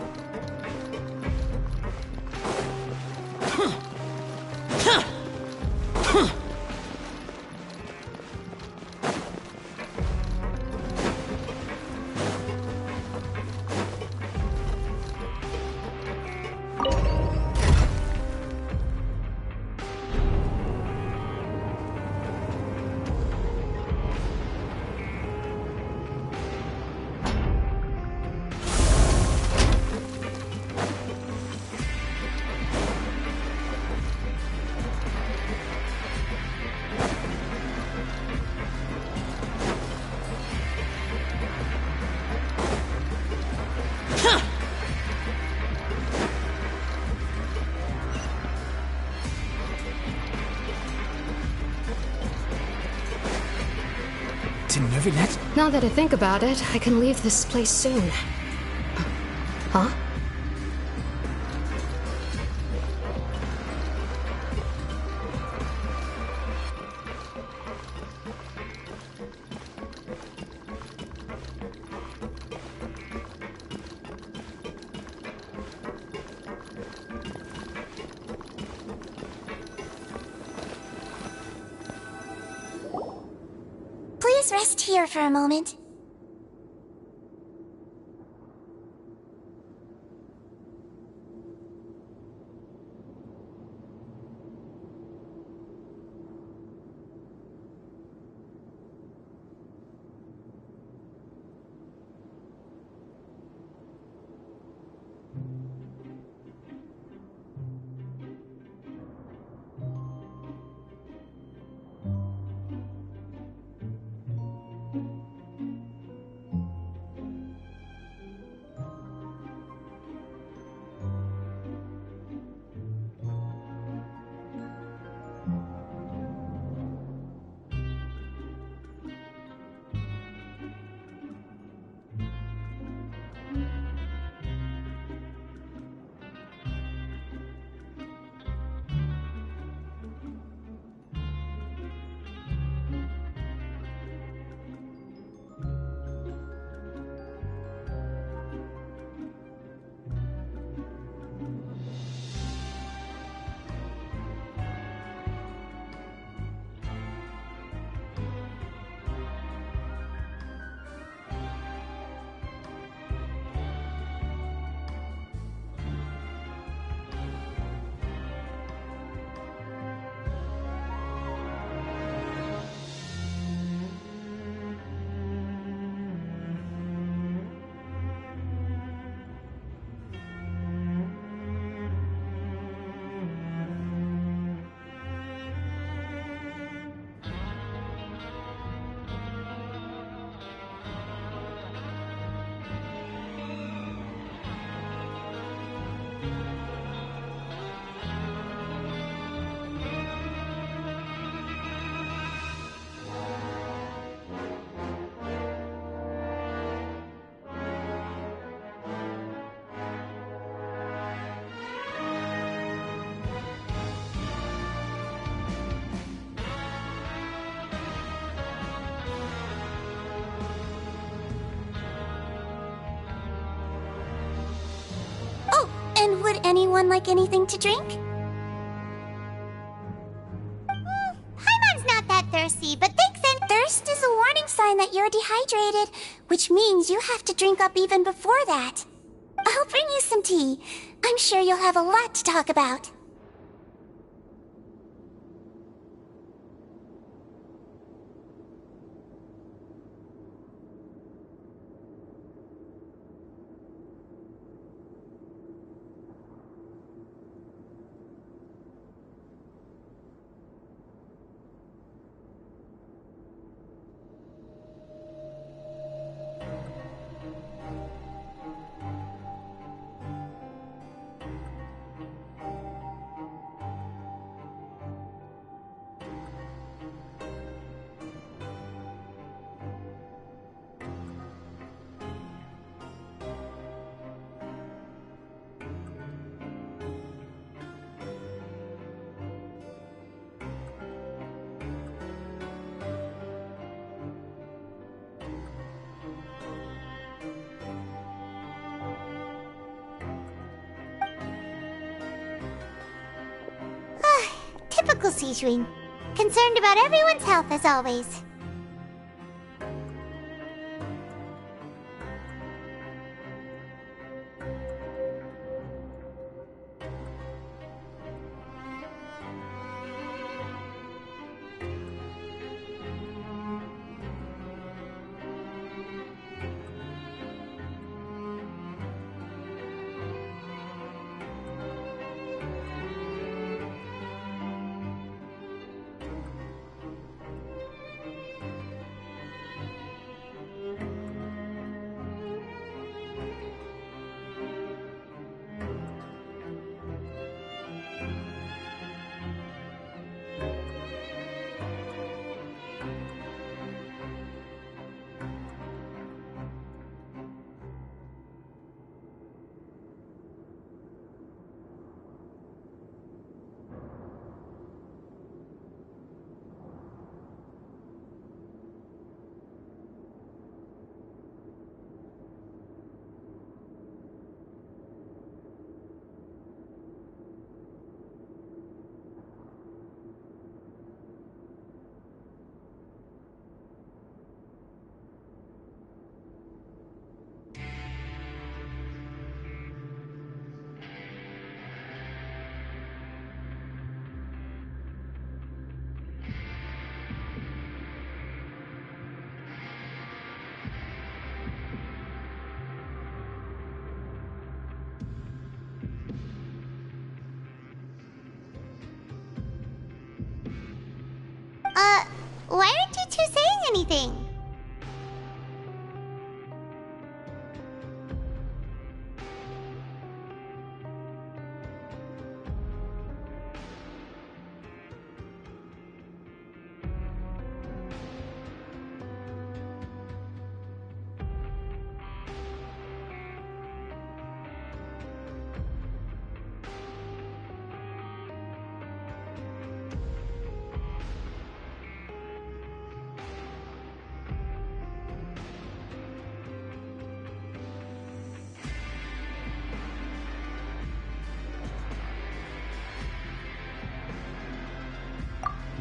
Now that I think about it, I can leave this place soon. Huh? Please rest here for a moment. Would anyone like anything to drink? Paimon's not that thirsty, but thanks and Thirst is a warning sign that you're dehydrated, which means you have to drink up even before that. I'll bring you some tea. I'm sure you'll have a lot to talk about. Typical Sijun. Concerned about everyone's health as always. Why aren't you two saying anything?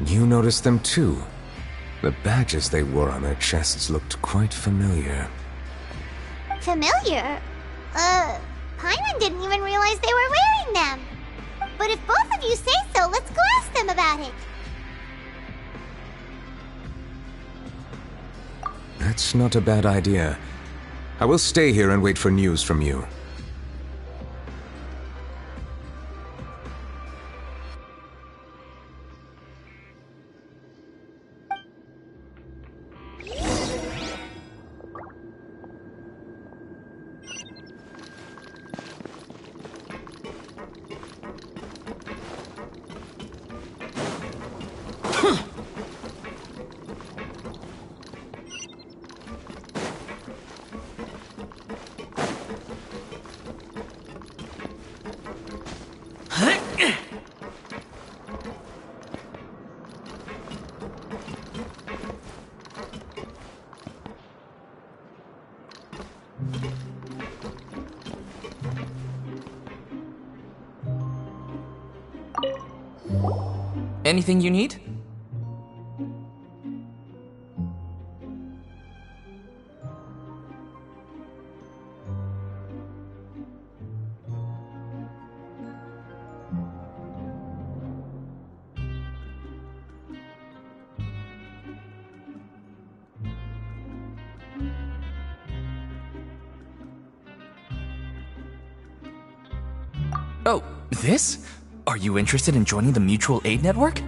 You noticed them too. The badges they wore on their chests looked quite familiar. Familiar? Paimon didn't even realize they were wearing them. But if both of you say so, let's go ask them about it. That's not a bad idea. I will stay here and wait for news from you. Anything you need? Oh, this? Are you interested in joining the Mutual Aid Network?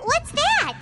What's that?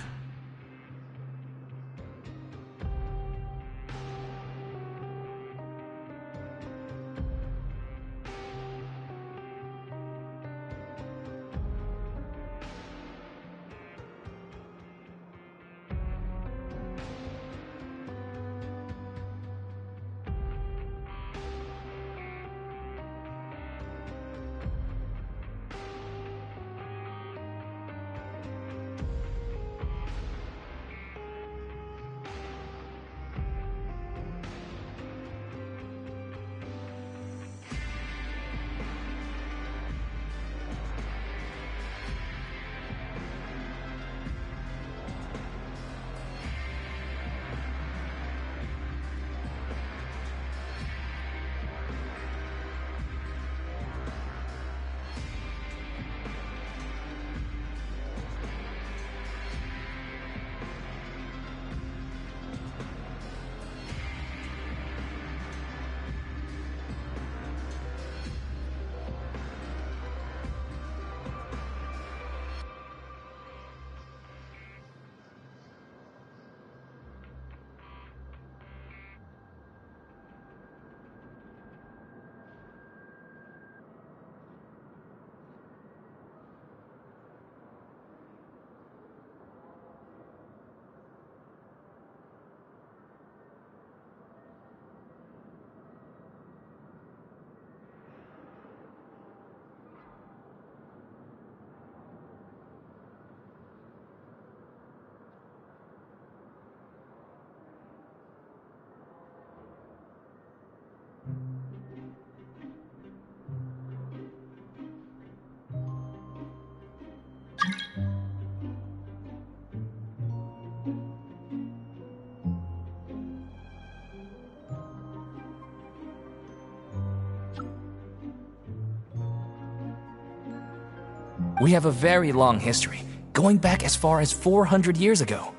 We have a very long history, going back as far as 400 years ago.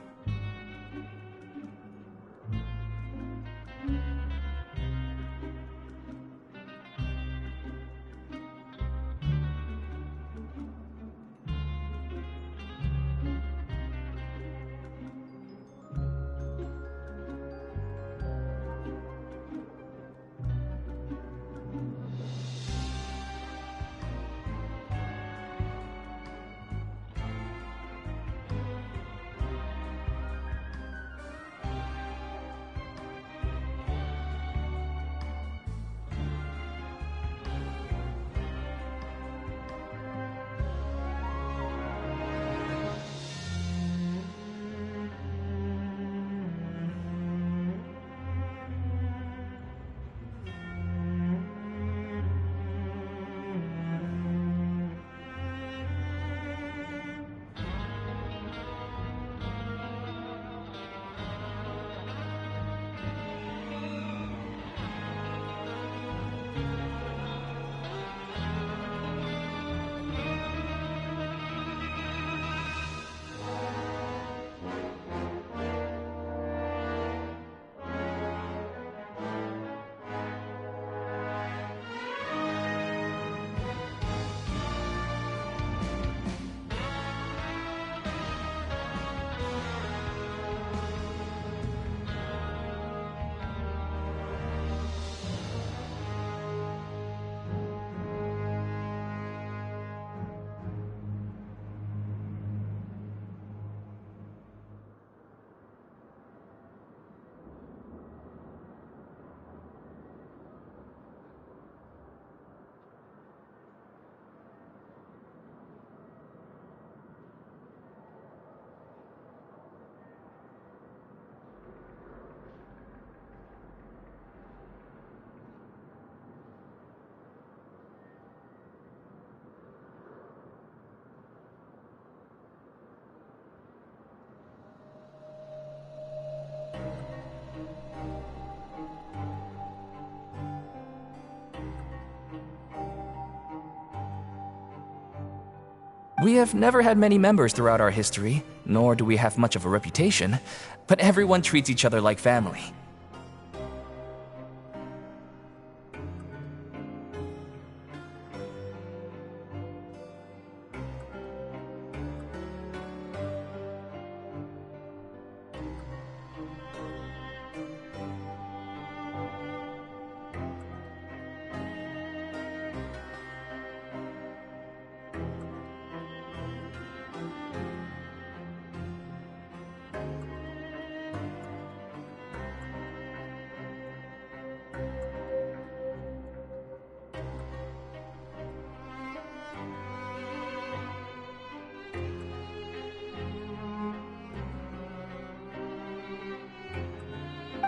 We have never had many members throughout our history, nor do we have much of a reputation, but everyone treats each other like family.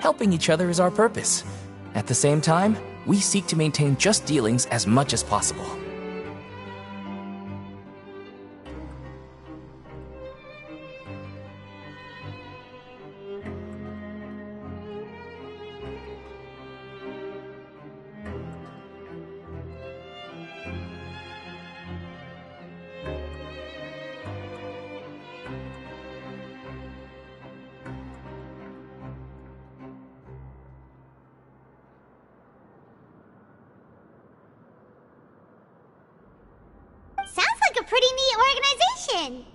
Helping each other is our purpose. At the same time, we seek to maintain just dealings as much as possible. Sounds like a pretty neat organization.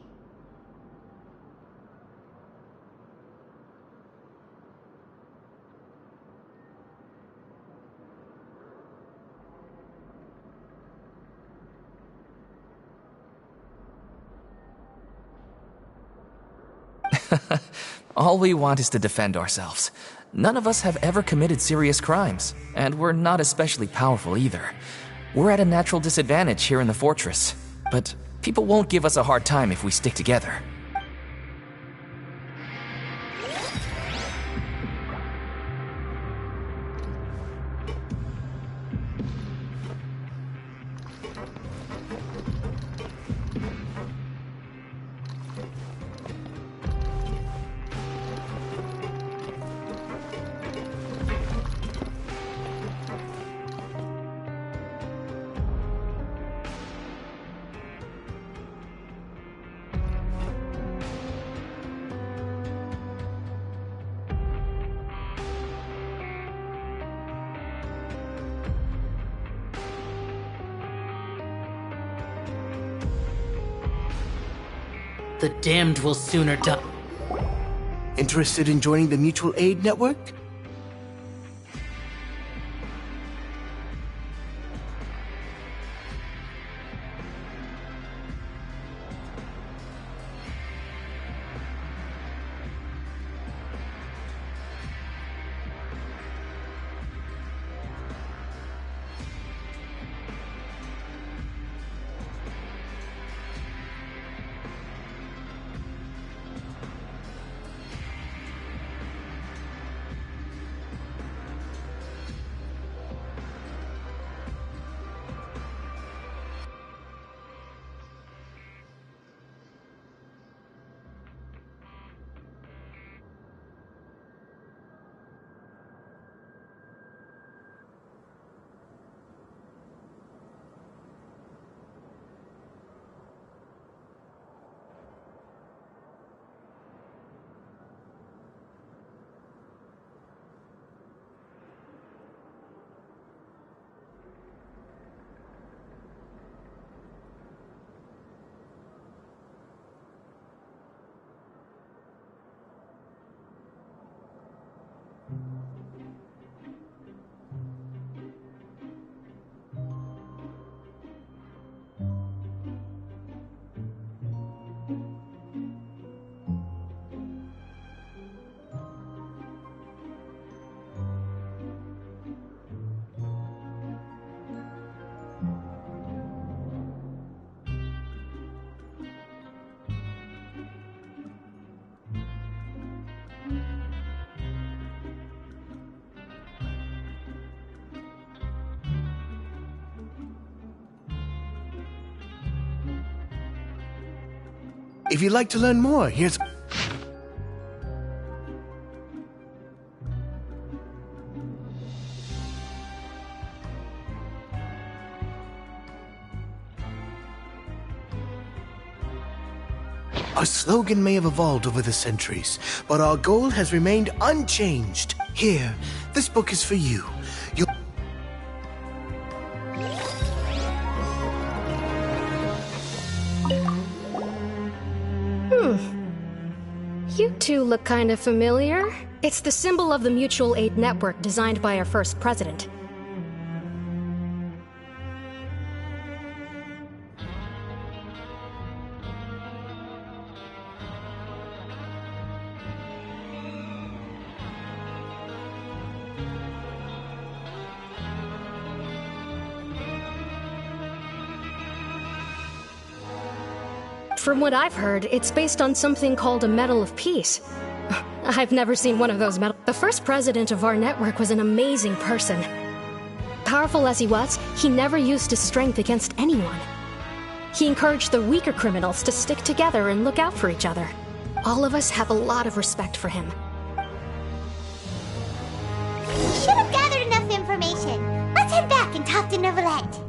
All we want is to defend ourselves. None of us have ever committed serious crimes, and we're not especially powerful either. We're at a natural disadvantage here in the fortress, but people won't give us a hard time if we stick together. The damned will sooner die. Interested in joining the mutual aid network? If you'd like to learn more, here's... Our slogan may have evolved over the centuries, but our goal has remained unchanged. Here, this book is for you. You two look kind of familiar. It's the symbol of the mutual aid network designed by our first president. From what I've heard, it's based on something called a Medal of Peace. I've never seen one of those medals. The first president of our network was an amazing person. Powerful as he was, he never used his strength against anyone. He encouraged the weaker criminals to stick together and look out for each other. All of us have a lot of respect for him. We should have gathered enough information. Let's head back and talk to Neuvillette.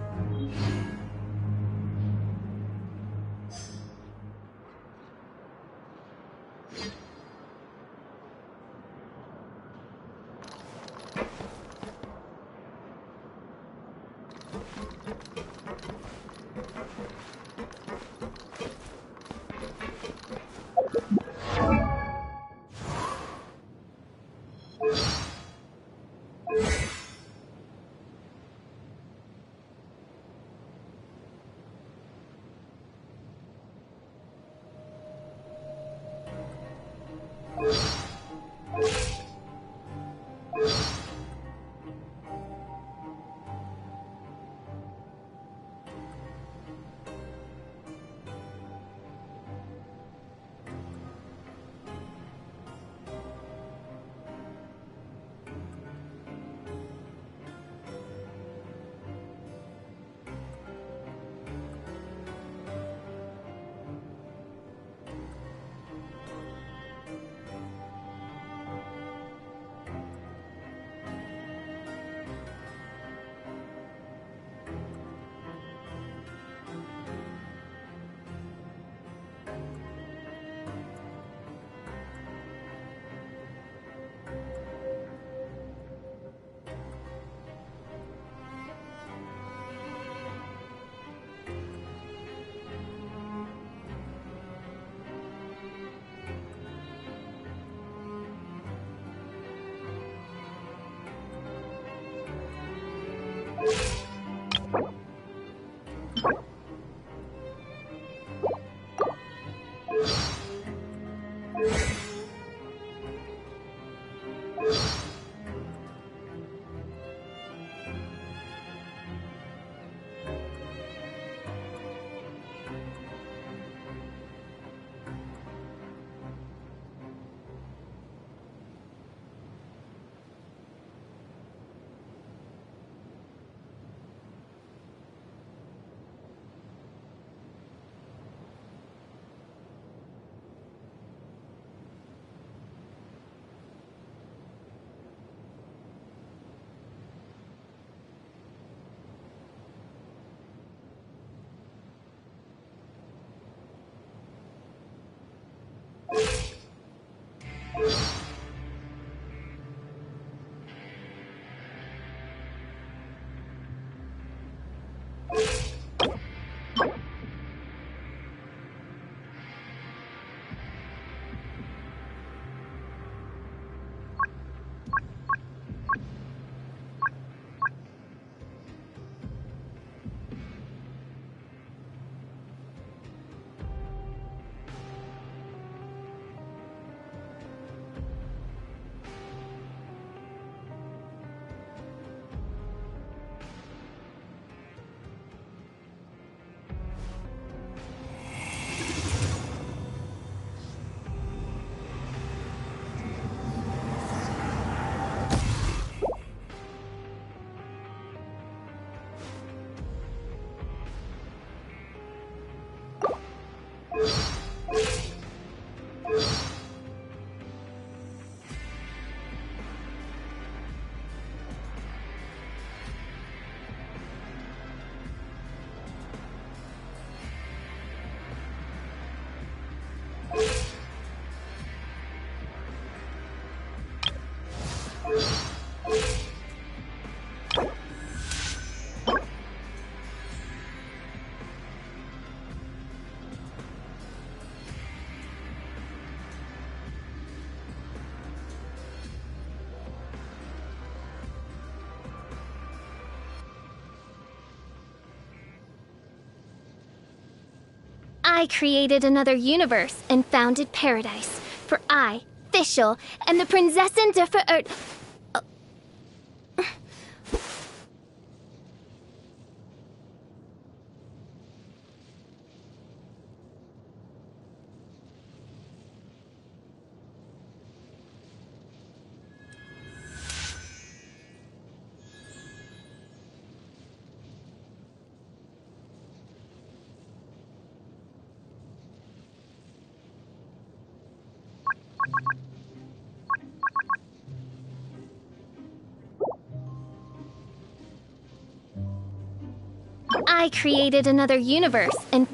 I created another universe and founded paradise. For I, Fischl, am the Prinzessin der Verirrt... I created another universe and...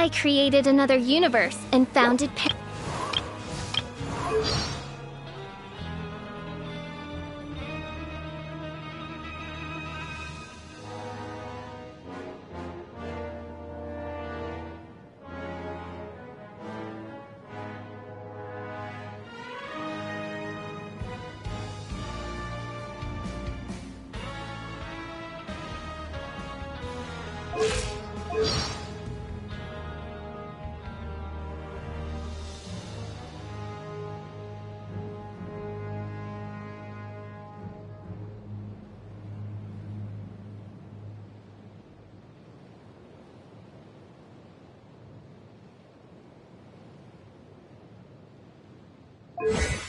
I created another universe and founded You